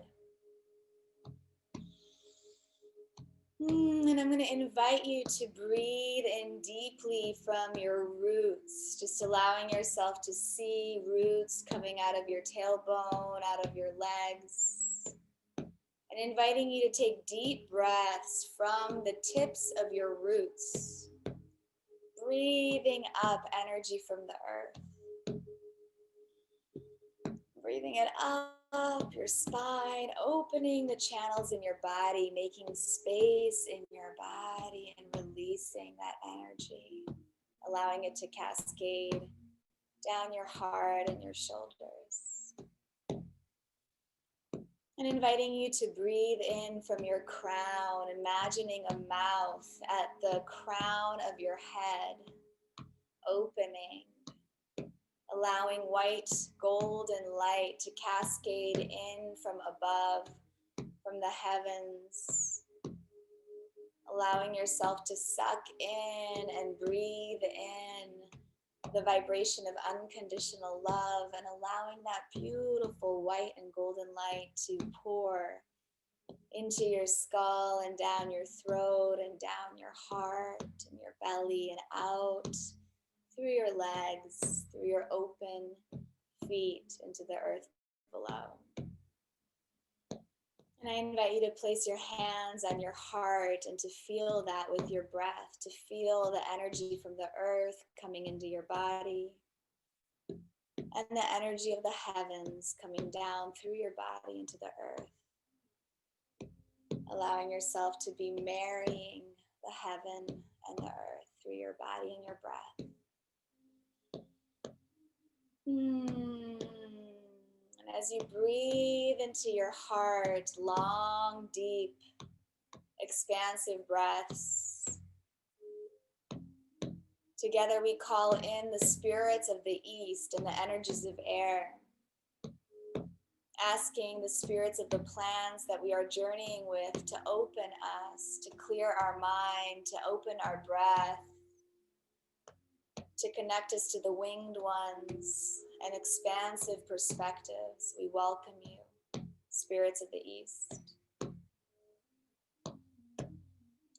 And I'm going to invite you to breathe in deeply from your roots, just allowing yourself to see roots coming out of your tailbone, out of your legs, and inviting you to take deep breaths from the tips of your roots, breathing up energy from the earth, breathing it up your spine, opening the channels in your body, making space in your body and releasing that energy, allowing it to cascade down your heart and your shoulders. And inviting you to breathe in from your crown, imagining a mouth at the crown of your head, opening, allowing white, golden light to cascade in from above, from the heavens, allowing yourself to suck in and breathe in the vibration of unconditional love, and allowing that beautiful white and golden light to pour into your skull and down your throat and down your heart and your belly and out through your legs, through your open feet into the earth below. And I invite you to place your hands on your heart and to feel that with your breath, to feel the energy from the earth coming into your body and the energy of the heavens coming down through your body into the earth, allowing yourself to be marrying the heaven and the earth through your body and your breath. And as you breathe into your heart, long, deep, expansive breaths, together we call in the spirits of the east and the energies of air, asking the spirits of the plants that we are journeying with to open us, to clear our mind, to open our breath, to connect us to the winged ones and expansive perspectives. We welcome you, spirits of the east.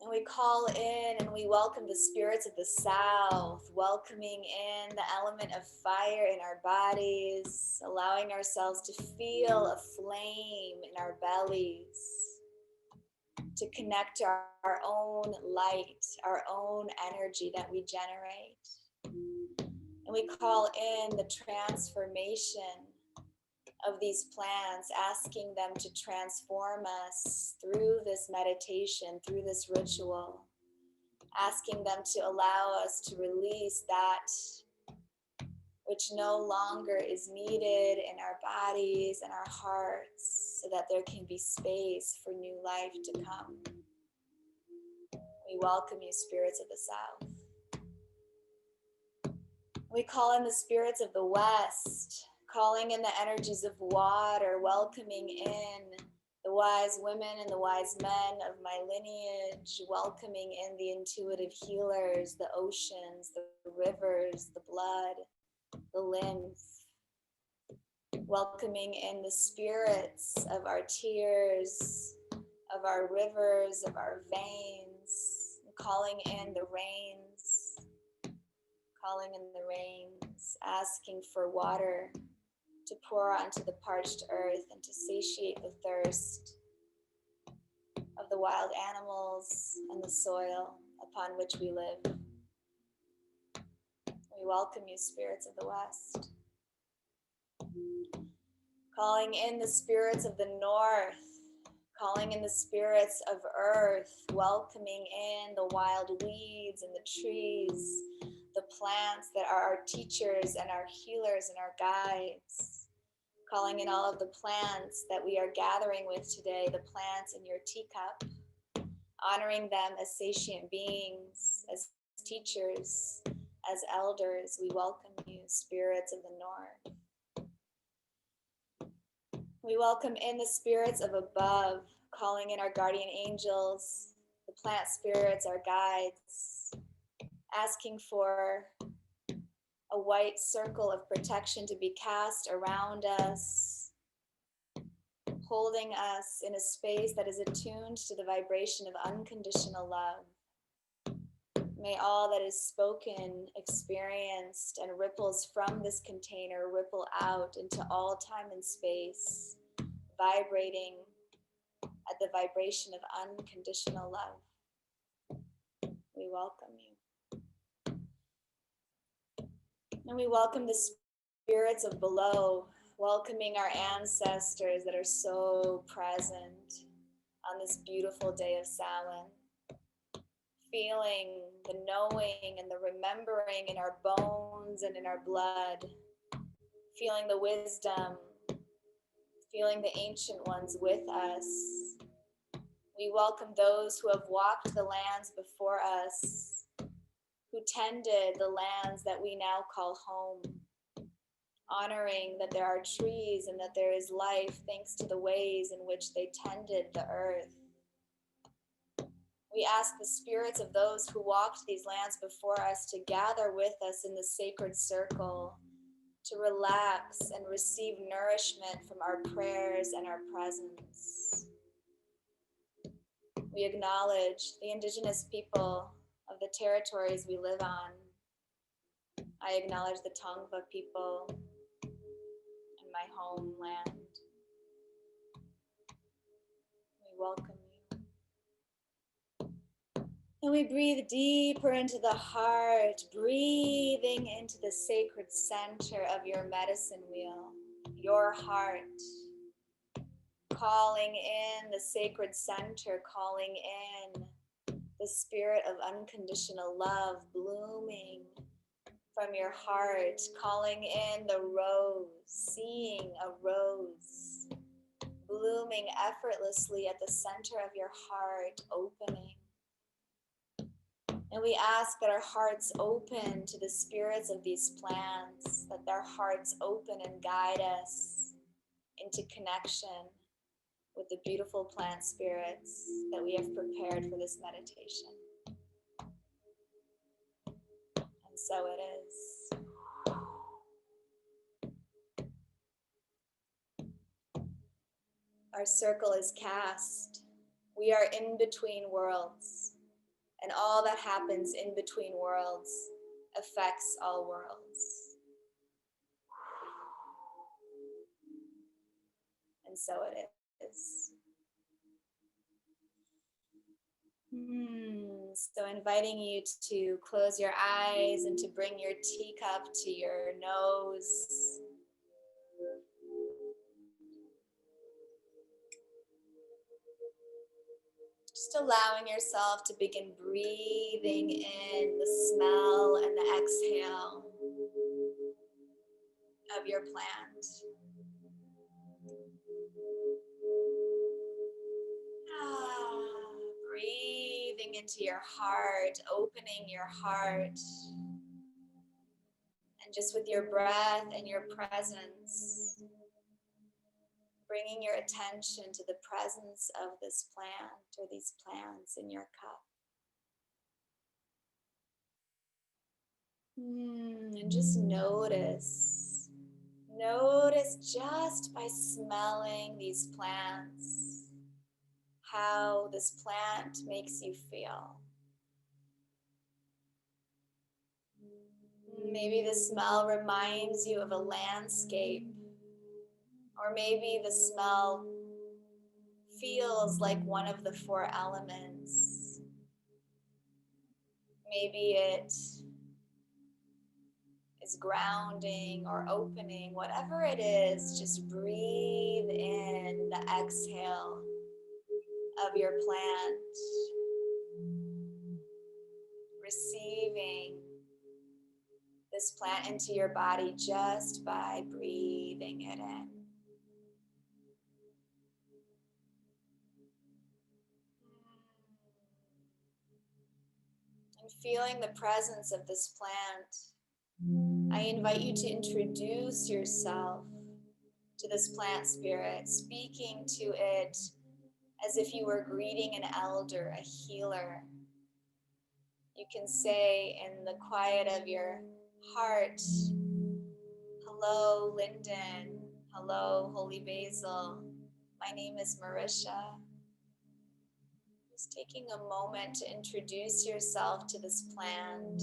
And we call in and we welcome the spirits of the south, welcoming in the element of fire in our bodies, allowing ourselves to feel a flame in our bellies, to connect to our own light, our own energy that we generate. And we call in the transformation of these plants, asking them to transform us through this meditation, through this ritual, asking them to allow us to release that which no longer is needed in our bodies and our hearts, so that there can be space for new life to come. We welcome you, spirits of the south. We call in the spirits of the west, calling in the energies of water, welcoming in the wise women and the wise men of my lineage, welcoming in the intuitive healers, the oceans, the rivers, the blood, the lymph, welcoming in the spirits of our tears, of our rivers, of our veins, calling in the rains, calling in the rains, asking for water to pour onto the parched earth and to satiate the thirst of the wild animals and the soil upon which we live. We welcome you, spirits of the West. Calling in the spirits of the North, calling in the spirits of Earth, welcoming in the wild weeds and the trees, the plants that are our teachers and our healers and our guides. Calling in all of the plants that we are gathering with today, the plants in your teacup, honoring them as sentient beings, as teachers, as elders. We welcome you, spirits of the North. We welcome in the spirits of above, calling in our guardian angels, the plant spirits, our guides, asking for a white circle of protection to be cast around us, holding us in a space that is attuned to the vibration of unconditional love. May all that is spoken, experienced, and ripples from this container ripple out into all time and space, vibrating at the vibration of unconditional love. We welcome you. And we welcome the spirits of below, welcoming our ancestors that are so present on this beautiful day of Samhain. Feeling the knowing and the remembering in our bones and in our blood. Feeling the wisdom, feeling the ancient ones with us. We welcome those who have walked the lands before us, who tended the lands that we now call home, honoring that there are trees and that there is life thanks to the ways in which they tended the earth. We ask the spirits of those who walked these lands before us to gather with us in the sacred circle, to relax and receive nourishment from our prayers and our presence. We acknowledge the indigenous people of the territories we live on. I acknowledge the Tongva people and my homeland. We welcome you. And we breathe deeper into the heart, breathing into the sacred center of your medicine wheel, your heart. Calling in the sacred center, calling in the spirit of unconditional love blooming from your heart, calling in the rose, seeing a rose blooming effortlessly at the center of your heart, opening. And we ask that our hearts open to the spirits of these plants, that their hearts open and guide us into connection with the beautiful plant spirits that we have prepared for this meditation. And so it is. Our circle is cast. We are in between worlds, and all that happens in between worlds affects all worlds. And so it is. So inviting you to close your eyes and to bring your teacup to your nose. Just allowing yourself to begin breathing in the smell and the exhale of your plant. Breathing into your heart, opening your heart. And just with your breath and your presence, bringing your attention to the presence of this plant or these plants in your cup. And just notice just by smelling these plants, how this plant makes you feel. Maybe the smell reminds you of a landscape Or maybe the smell feels like one of the four elements. Maybe it is grounding or opening. Whatever it is, just breathe in the exhale of your plant, receiving this plant into your body just by breathing it in. And feeling the presence of this plant, I invite you to introduce yourself to this plant spirit, speaking to it as if you were greeting an elder, a healer. You can say in the quiet of your heart, hello, Linden. Hello, Holy Basil. My name is Marysia. Just taking a moment to introduce yourself to this plant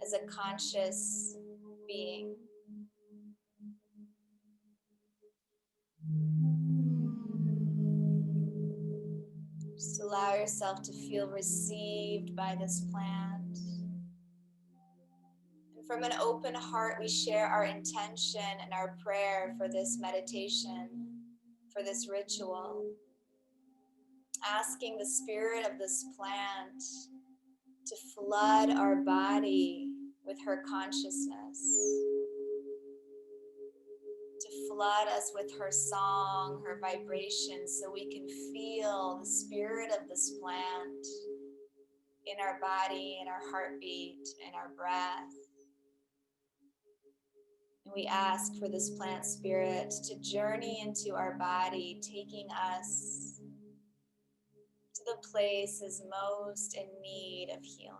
as a conscious being. Just allow yourself to feel received by this plant. And from an open heart, we share our intention and our prayer for this meditation, for this ritual, asking the spirit of this plant to flood our body with her consciousness, to flood us with her song, her vibration, so we can feel the spirit of this plant in our body, in our heartbeat, in our breath. And we ask for this plant spirit to journey into our body, taking us to the places most in need of healing.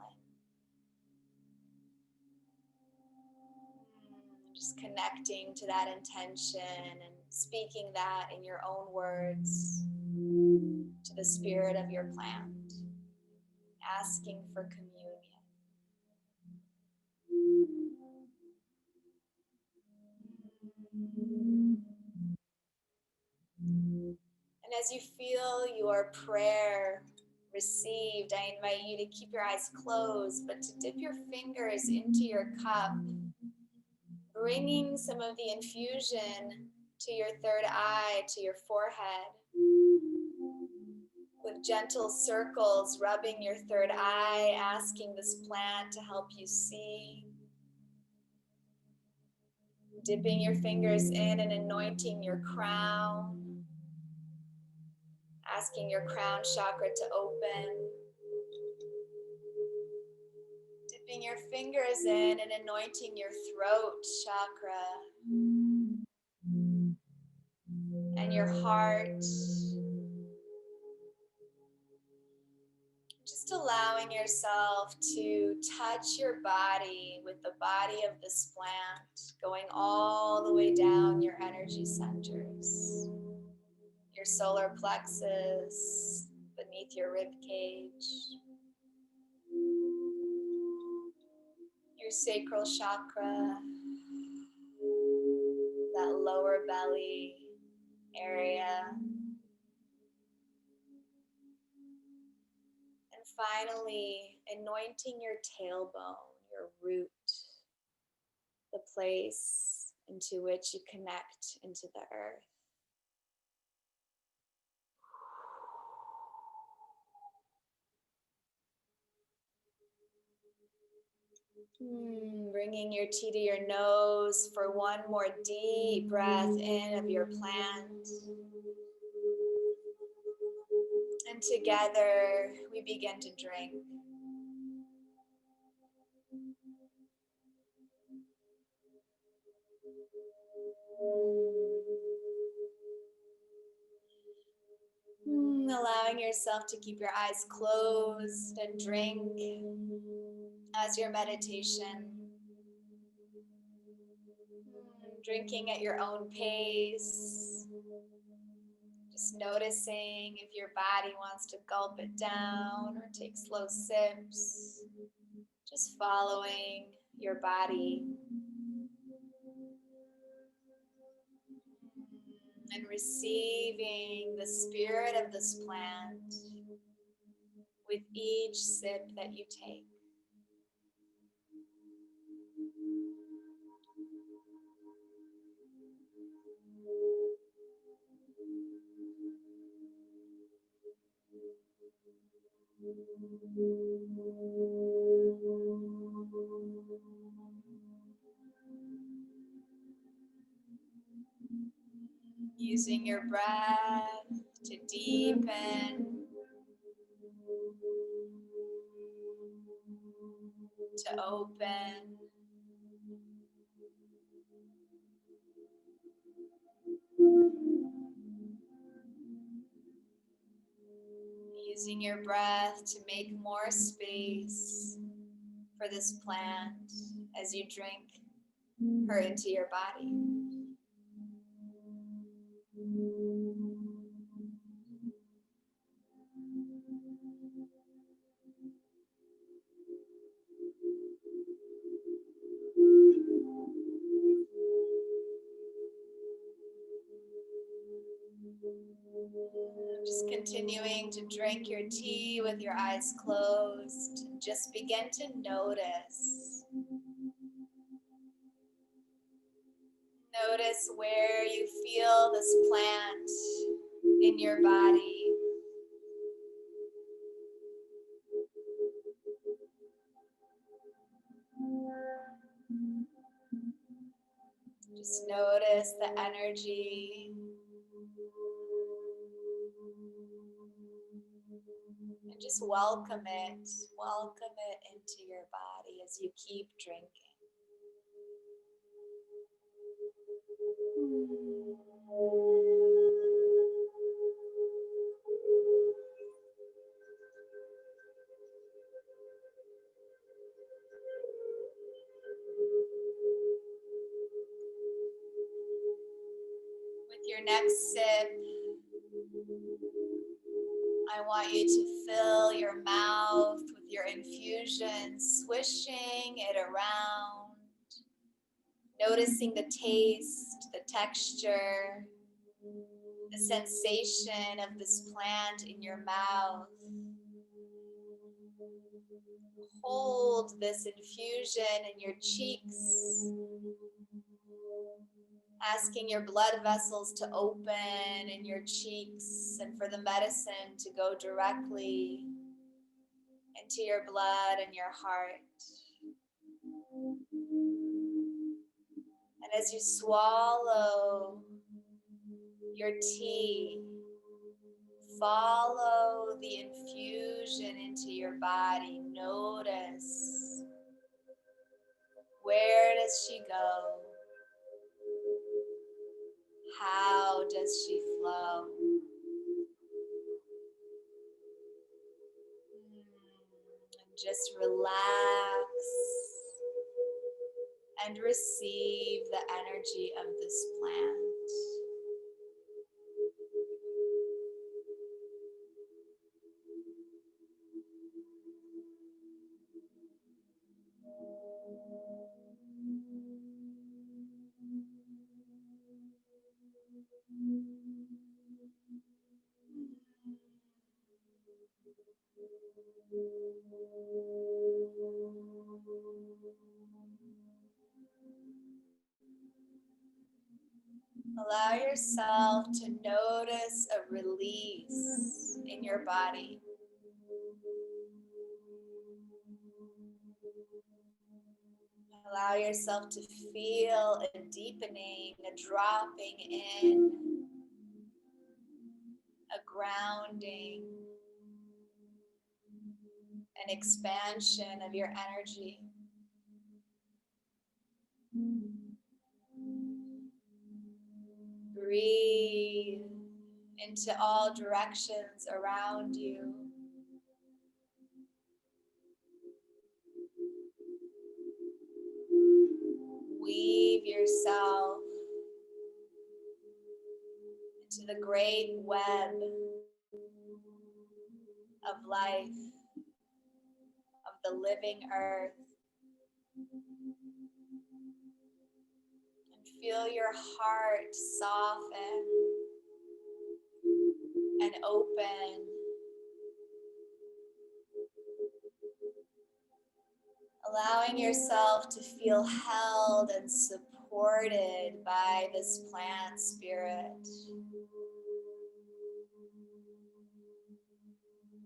Just connecting to that intention and speaking that in your own words to the spirit of your plant, asking for communion. And as you feel your prayer received, I invite you to keep your eyes closed, but to dip your fingers into your cup, bringing some of the infusion to your third eye, to your forehead, with gentle circles, rubbing your third eye, asking this plant to help you see, dipping your fingers in and anointing your crown, asking your crown chakra to open, dipping your fingers in and anointing your throat chakra and your heart. Just allowing yourself to touch your body with the body of this plant, going all the way down your energy centers, your solar plexus, beneath your rib cage, your sacral chakra, that lower belly area. And finally, anointing your tailbone, your root, the place into which you connect into the earth. Bringing your tea to your nose for one more deep breath in of your plant. And together we begin to drink. Allowing yourself to keep your eyes closed and drink as your meditation. Drinking at your own pace. Just noticing if your body wants to gulp it down or take slow sips. Just following your body. And receiving the spirit of this plant with each sip that you take. Using your breath to deepen, to open. Using your breath to make more space for this plant as you drink her into your body. Just continuing to drink your tea with your eyes closed. Just begin to notice. Notice where you feel this plant in your body. Just notice the energy. And just welcome it into your body as you keep drinking. With your next sip, I want you to fill your mouth with your infusion, swishing it around, noticing the taste, the texture, the sensation of this plant in your mouth. Hold this infusion in your cheeks, asking your blood vessels to open in your cheeks and for the medicine to go directly into your blood and your heart. And as you swallow your tea, follow the infusion into your body. Notice, where does she go? How does she flow? And just relax and receive the energy of this plant. Allow yourself to notice a release in your body. Allow yourself to feel a deepening, a dropping in, a grounding, an expansion of your energy. Breathe into all directions around you. Weave yourself into the great web of life, of the living earth. And feel your heart soften and open. Allowing yourself to feel held and supported by this plant spirit.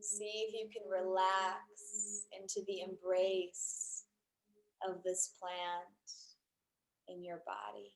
See if you can relax into the embrace of this plant in your body.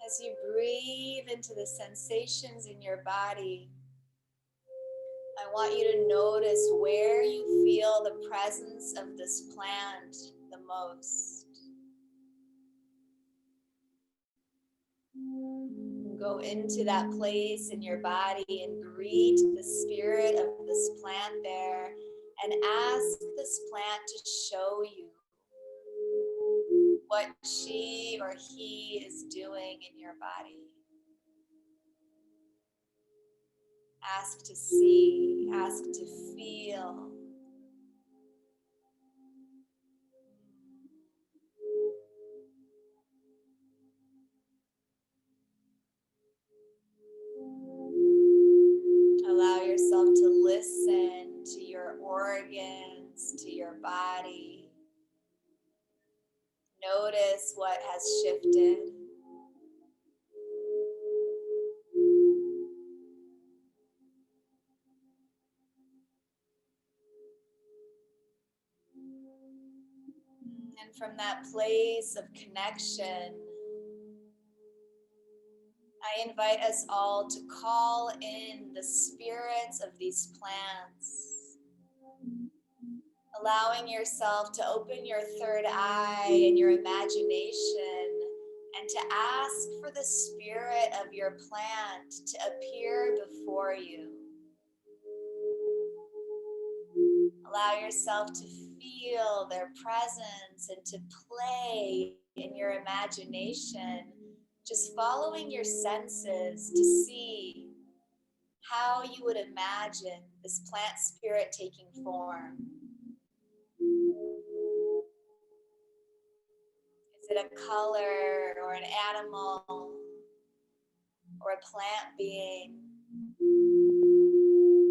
As you breathe into the sensations in your body, I want you to notice where you feel the presence of this plant the most. Go into that place in your body and greet the spirit of this plant there and ask this plant to show you what she or he is doing in your body. Ask to see, ask to feel. Allow yourself to listen to your organs, to your body. Notice what has shifted. And from that place of connection, I invite us all to call in the spirits of these plants, allowing yourself to open your third eye and your imagination and to ask for the spirit of your plant to appear before you. Allow yourself to feel their presence and to play in your imagination, just following your senses to see how you would imagine this plant spirit taking form. Is it a color or an animal or a plant being?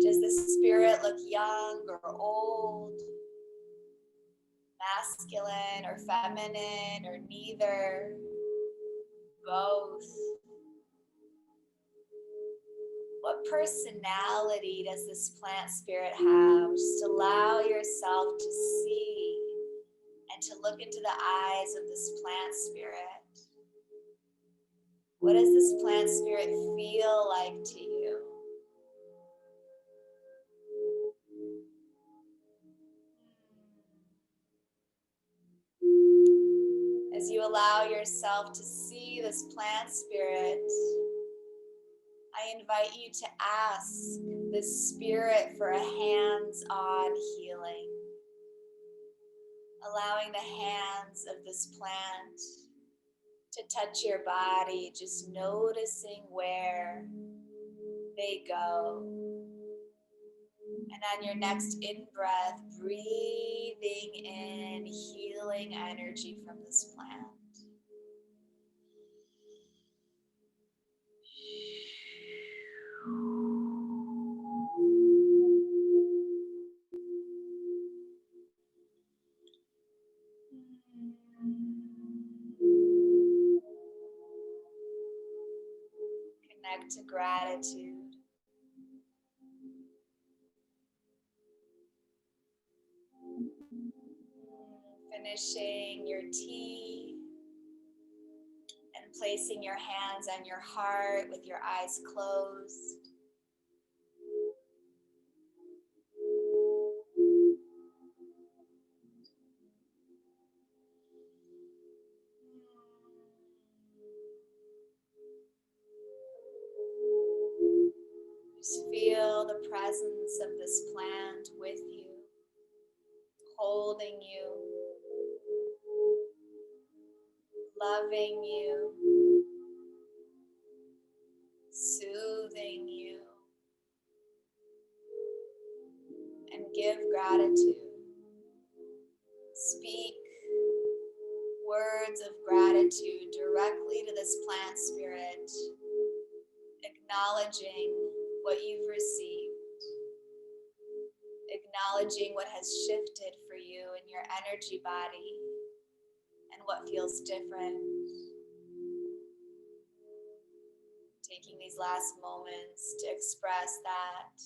Does the spirit look young or old? Masculine or feminine or neither? Both? What personality does this plant spirit have? Just allow yourself to see and to look into the eyes of this plant spirit. What does this plant spirit feel like to you? As you allow yourself to see this plant spirit, I invite you to ask this spirit for a hands-on healing. Allowing the hands of this plant to touch your body, just noticing where they go. And on your next in-breath, breathing in healing energy from this plant. Connect to gratitude. Finishing your tea and placing your hands on your heart with your eyes closed. Just feel the presence of this plant with you. holding you, loving you, soothing you, and give gratitude. Speak words of gratitude directly to this plant spirit, acknowledging what you've received, acknowledging what has shifted for you in your energy body and what feels different. Taking these last moments to express that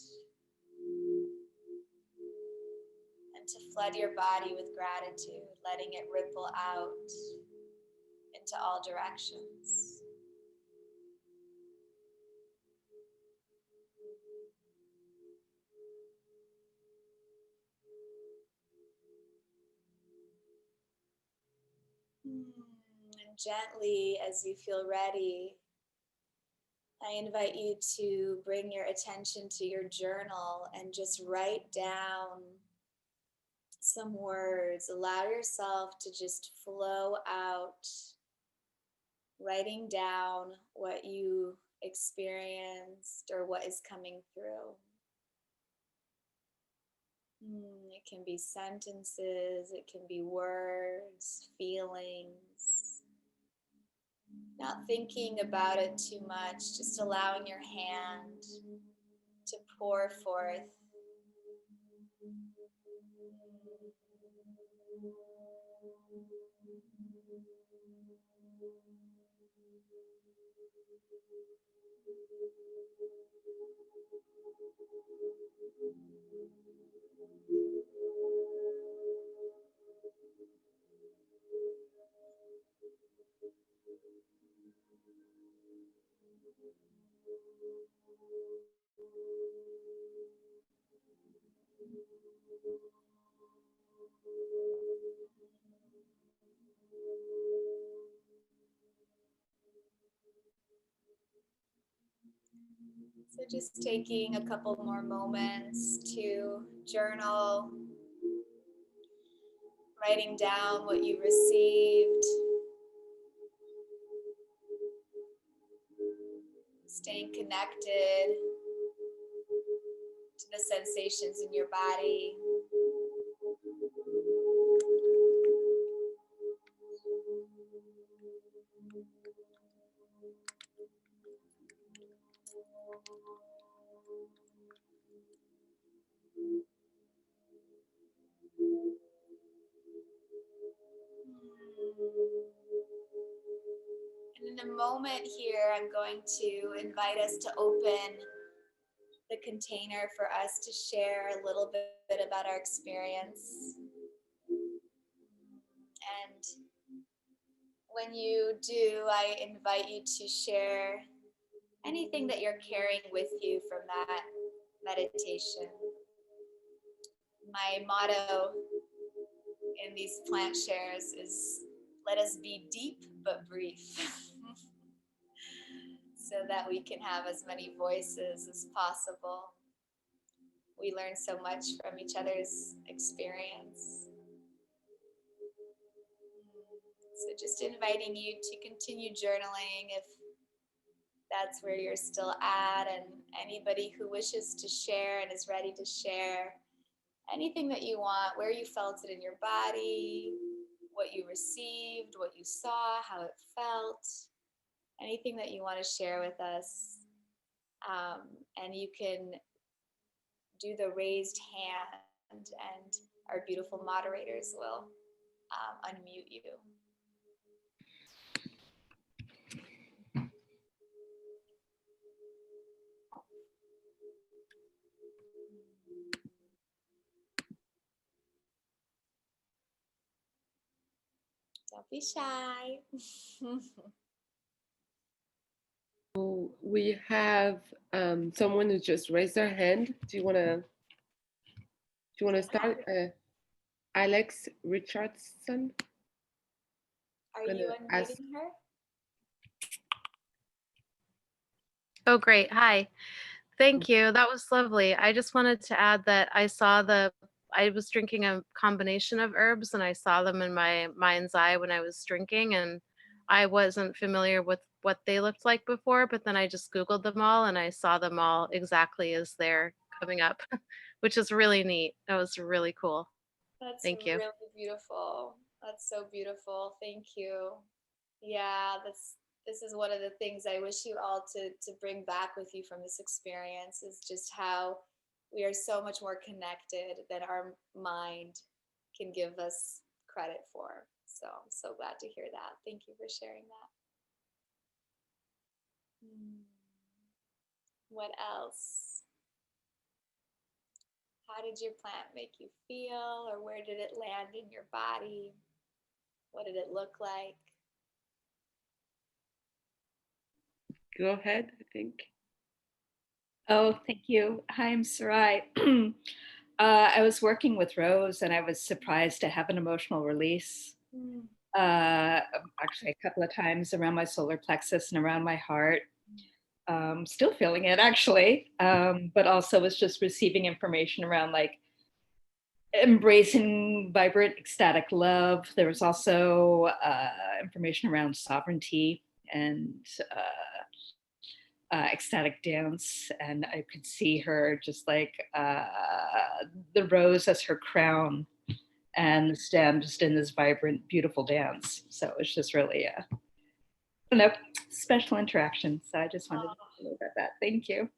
and to flood your body with gratitude, letting it ripple out into all directions. And gently, as you feel ready, I invite you to bring your attention to your journal and just write down some words. Allow yourself to just flow out, writing down what you experienced or what is coming through. It can be sentences, it can be words, feelings. Not thinking about it too much, just allowing your hand to pour forth. So just taking a couple more moments to journal, writing down what you received, staying connected to the sensations in your body. And in a moment here, I'm going to invite us to open the container for us to share a little bit about our experience. And when you do, I invite you to share anything that you're carrying with you from that meditation. My motto in these plant shares is, let us be deep but brief, so that we can have as many voices as possible. We learn so much from each other's experience. So just inviting you to continue journaling if that's where you're still at, and anybody who wishes to share and is ready to share anything that you want, where you felt it in your body, what you received, what you saw, how it felt, anything that you want to share with us. And you can do the raised hand and our beautiful moderators will unmute you. Don't be shy. So we have someone who just raised their hand. Do you want to start? Alex Richardson. Are you unmuting her? Oh, great. Hi. Thank you. That was lovely. I just wanted to add that I I was drinking a combination of herbs, and I saw them in my mind's eye when I was drinking, and I wasn't familiar with what they looked like before, but then I just Googled them all and I saw them all exactly as they're coming up, which is really neat. That was really cool. That's Thank you. really beautiful. That's so beautiful. Thank you. Yeah, this is one of the things I wish you all to bring back with you from this experience is just how we are so much more connected than our mind can give us credit for. So I'm so glad to hear that. Thank you for sharing that. What else? How did your plant make you feel, or where did it land in your body? What did it look like? Go ahead, I think. Oh, thank you. Hi, I'm Sarai. I was working with Rose and I was surprised to have an emotional release. Actually, a couple of times around my solar plexus and around my heart. Still feeling it actually, but also was just receiving information around like embracing vibrant, ecstatic love. There was also information around sovereignty and ecstatic dance, and I could see her just like the rose as her crown and the stem just in this vibrant, beautiful dance. So it was just really I don't know, special interaction. So I just wanted to talk a little about that. Thank you.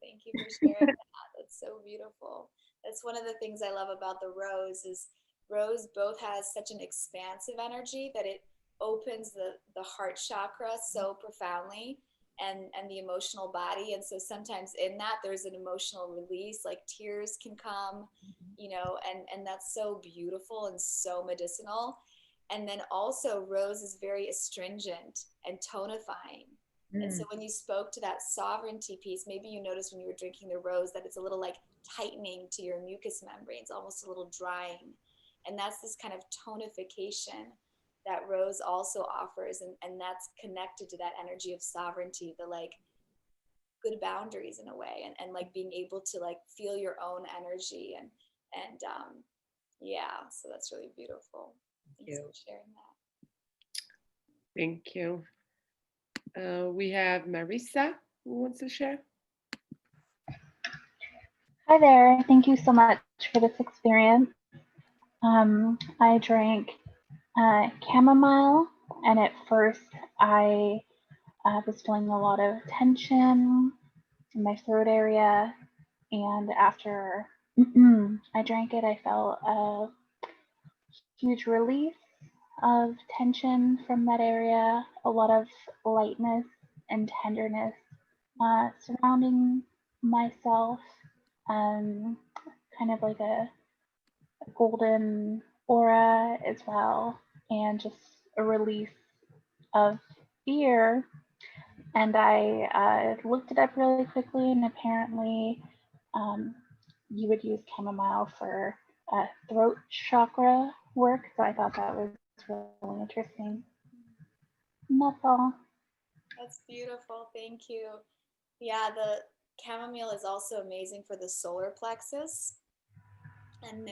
Thank you for sharing that. That's so beautiful. That's one of the things I love about the rose is rose both has such an expansive energy that it opens the heart chakra so profoundly and the emotional body. And so sometimes in that there's an emotional release, like tears can come, you know, and that's so beautiful and so medicinal. And then also rose is very astringent and tonifying. And so when you spoke to that sovereignty piece, maybe you noticed when you were drinking the rose that it's a little like tightening to your mucous membranes, almost a little drying. And that's this kind of tonification that rose also offers. And that's connected to that energy of sovereignty, the like good boundaries in a way, and like being able to like feel your own energy. And yeah, so that's really beautiful. Thanks for sharing that. Thank you. We have Marysia who wants to share. Hi there. Thank you so much for this experience. I drank chamomile, and at first I was feeling a lot of tension in my throat area, and after I drank it, I felt a huge release of tension from that area, a lot of lightness and tenderness surrounding myself, kind of like a golden aura as well, and just a release of fear. And I looked it up really quickly, and apparently you would use chamomile for throat chakra work. So I thought that was really interesting. And that's all. That's beautiful. Thank you. Yeah, the chamomile is also amazing for the solar plexus. And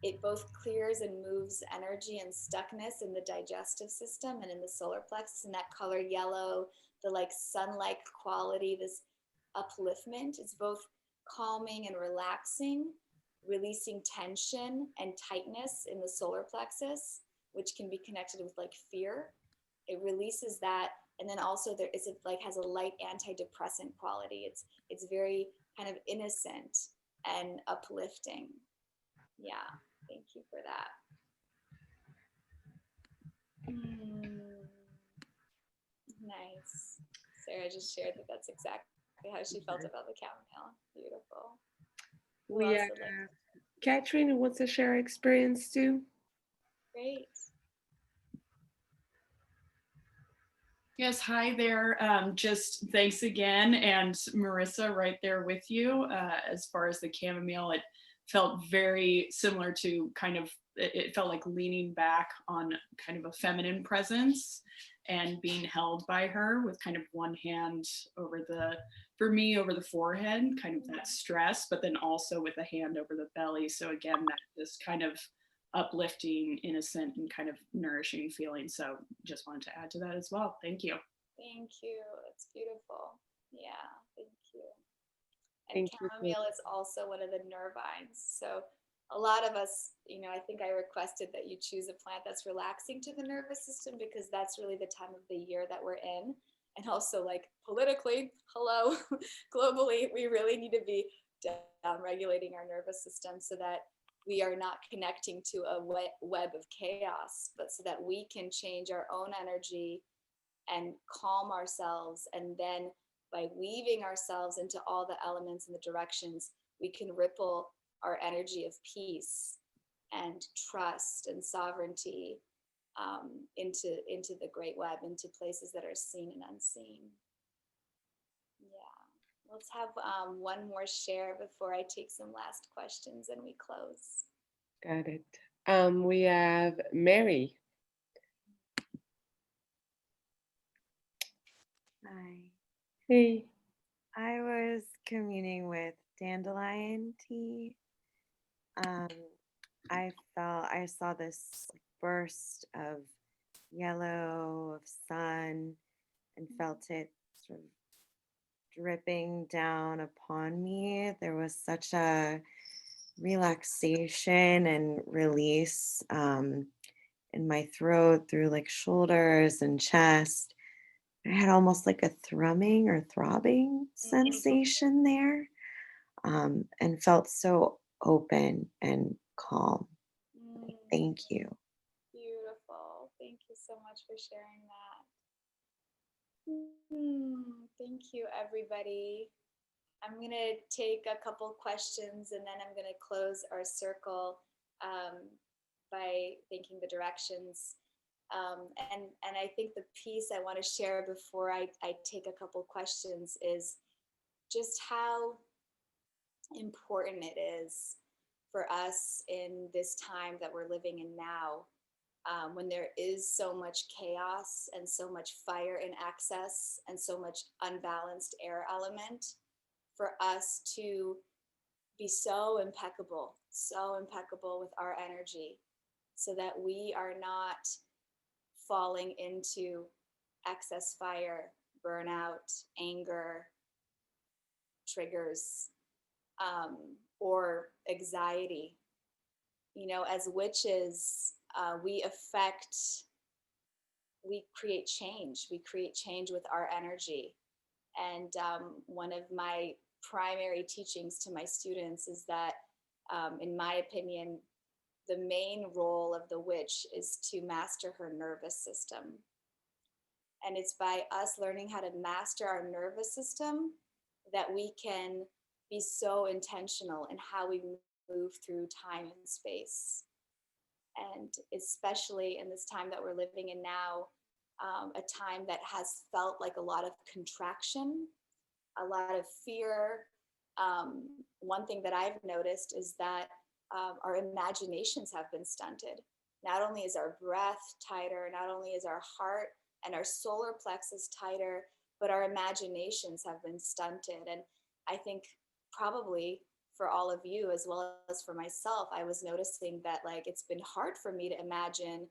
it both clears and moves energy and stuckness in the digestive system and in the solar plexus, and that color yellow, the like sun-like quality, this upliftment. It's both calming and relaxing, releasing tension and tightness in the solar plexus, which can be connected with like fear. It releases that, and then also there is like has a light antidepressant quality. It's very kind of innocent and uplifting. Yeah, thank you for that. Nice. Sarah just shared that that's exactly how she felt about the chamomile. Beautiful. We have Catherine who wants to share her experience too. Great. Yes, hi there. Just thanks again. And Marissa, right there with you. As far as the chamomile, it felt very similar to kind of, it felt like leaning back on kind of a feminine presence. and being held by her with kind of one hand over the, for me, over the forehead, kind of that stress, but then also with a hand over the belly. So again, that this kind of uplifting, innocent, and kind of nourishing feeling. So just wanted to add to that as well. Thank you. Thank you. It's beautiful. Yeah, thank you. And Thank you. chamomile is also one of the nervines. So a lot of us, you know, I think I requested that you choose a plant that's relaxing to the nervous system because that's really the time of the year that we're in. And also, like, politically, hello, globally, we really need to be down regulating our nervous system so that we are not connecting to a web of chaos, but so that we can change our own energy and calm ourselves. And then by weaving ourselves into all the elements and the directions, we can ripple our energy of peace and trust and sovereignty into the great web, into places that are seen and unseen. Yeah, let's have one more share before I take some last questions and we close. Got it. We have Mary. Hi. Hey. I was communing with dandelion tea. I saw this burst of yellow, of sun, and felt it sort of dripping down upon me. There was such a relaxation and release in my throat through like shoulders and chest. I had almost like a thrumming or throbbing sensation there, and felt so open and calm. Thank you. Beautiful. Thank you so much for sharing that. Thank you, everybody. I'm going to take a couple questions and then I'm going to close our circle by thanking the directions. And I think the piece I want to share before I take a couple questions is just how important it is for us in this time that we're living in now, when there is so much chaos and so much fire in excess and so much unbalanced air element, for us to be so impeccable with our energy so that we are not falling into excess fire, burnout, anger, triggers, or anxiety. You know, as witches, we create change. We create change with our energy. And one of my primary teachings to my students is that, in my opinion, the main role of the witch is to master her nervous system. And it's by us learning how to master our nervous system that we can be so intentional in how we move through time and space. And especially in this time that we're living in now, a time that has felt like a lot of contraction, a lot of fear. One thing that I've noticed is that our imaginations have been stunted. Not only is our breath tighter, not only is our heart and our solar plexus tighter, but our imaginations have been stunted. And I think probably for all of you, as well as for myself, I was noticing that, like, it's been hard for me to imagine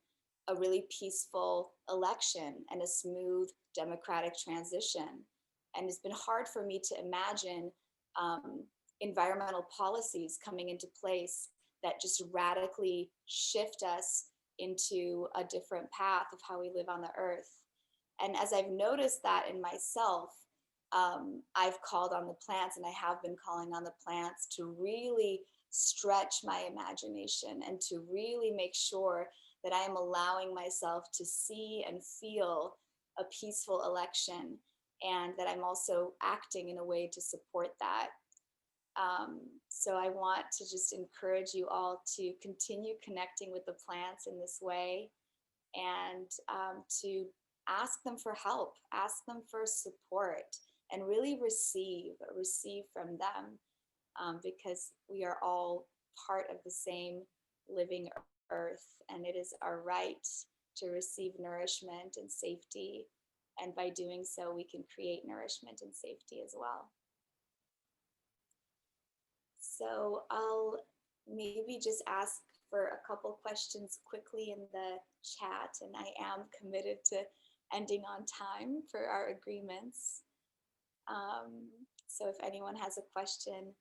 a really peaceful election and a smooth democratic transition. And it's been hard for me to imagine environmental policies coming into place that just radically shift us into a different path of how we live on the earth. And as I've noticed that in myself, I've called on the plants, and I have been calling on the plants to really stretch my imagination and to really make sure that I am allowing myself to see and feel a peaceful election, and that I'm also acting in a way to support that. So I want to just encourage you all to continue connecting with the plants in this way, and to ask them for help, ask them for support, and really receive from them, because we are all part of the same living earth, and it is our right to receive nourishment and safety. And by doing so, we can create nourishment and safety as well. So I'll maybe just ask for a couple questions quickly in the chat, and I am committed to ending on time for our agreements. So if anyone has a question,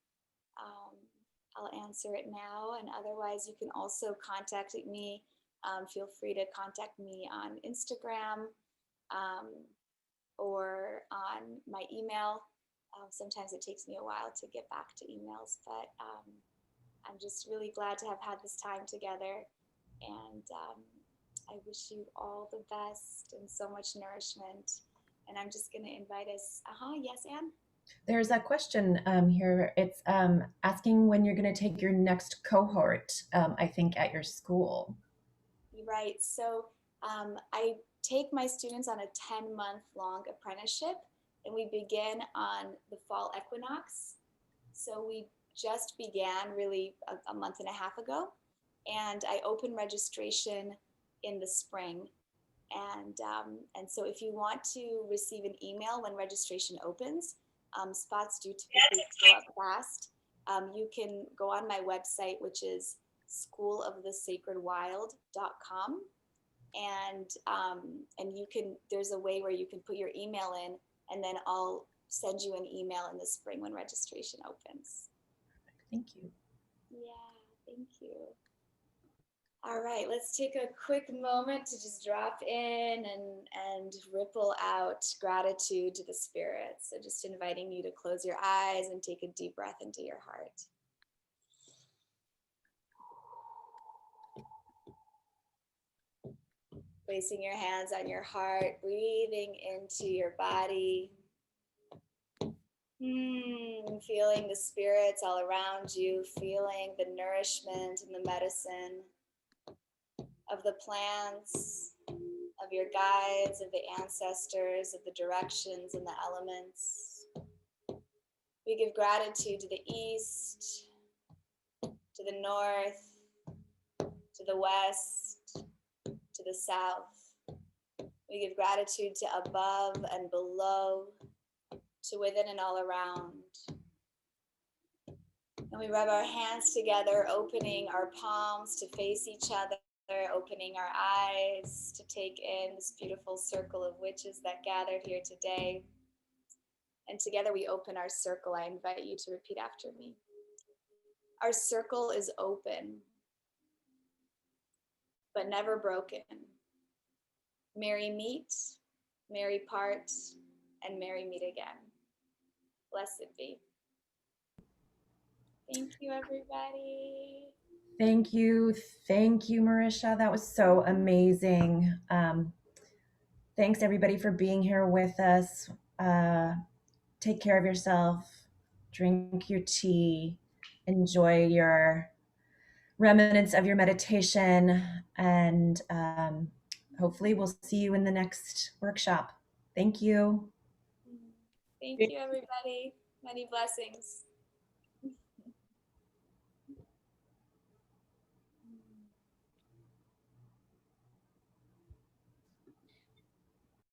I'll answer it now, and otherwise you can also contact me. Feel free to contact me on Instagram or on my email. Sometimes it takes me a while to get back to emails, but I'm just really glad to have had this time together, and I wish you all the best and so much nourishment. And I'm just going to invite us. Yes, Anne? There's a question here. It's asking when you're going to take your next cohort, I think, at your school. Right. So I take my students on a 10-month long apprenticeship, and we begin on the fall equinox. So we just began really a month and a half ago, and I open registration in the spring. And so if you want to receive an email when registration opens, spots do typically fill up fast. You can go on my website, which is schoolofthesacredwild.com. And you can, there's a way where you can put your email in, and then I'll send you an email in the spring when registration opens. Thank you. Yeah, thank you. All right, let's take a quick moment to just drop in and ripple out gratitude to the spirits. So just inviting you to close your eyes and take a deep breath into your heart. Placing your hands on your heart, breathing into your body. Feeling the spirits all around you, feeling the nourishment and the medicine of the plants, of your guides, of the ancestors, of the directions and the elements. We give gratitude to the east, to the north, to the west, to the south. We give gratitude to above and below, to within and all around. And we rub our hands together, opening our palms to face each other, opening our eyes to take in this beautiful circle of witches that gathered here today. And together we open our circle. I invite you to repeat after me. Our circle is open, but never broken. Merry meet, merry part, and merry meet again. Blessed be. Thank you, everybody. Thank you. Thank you, Marysia. That was so amazing. Thanks, everybody, for being here with us. Take care of yourself. Drink your tea. Enjoy your remnants of your meditation. And hopefully we'll see you in the next workshop. Thank you. Thank you, everybody. Many blessings.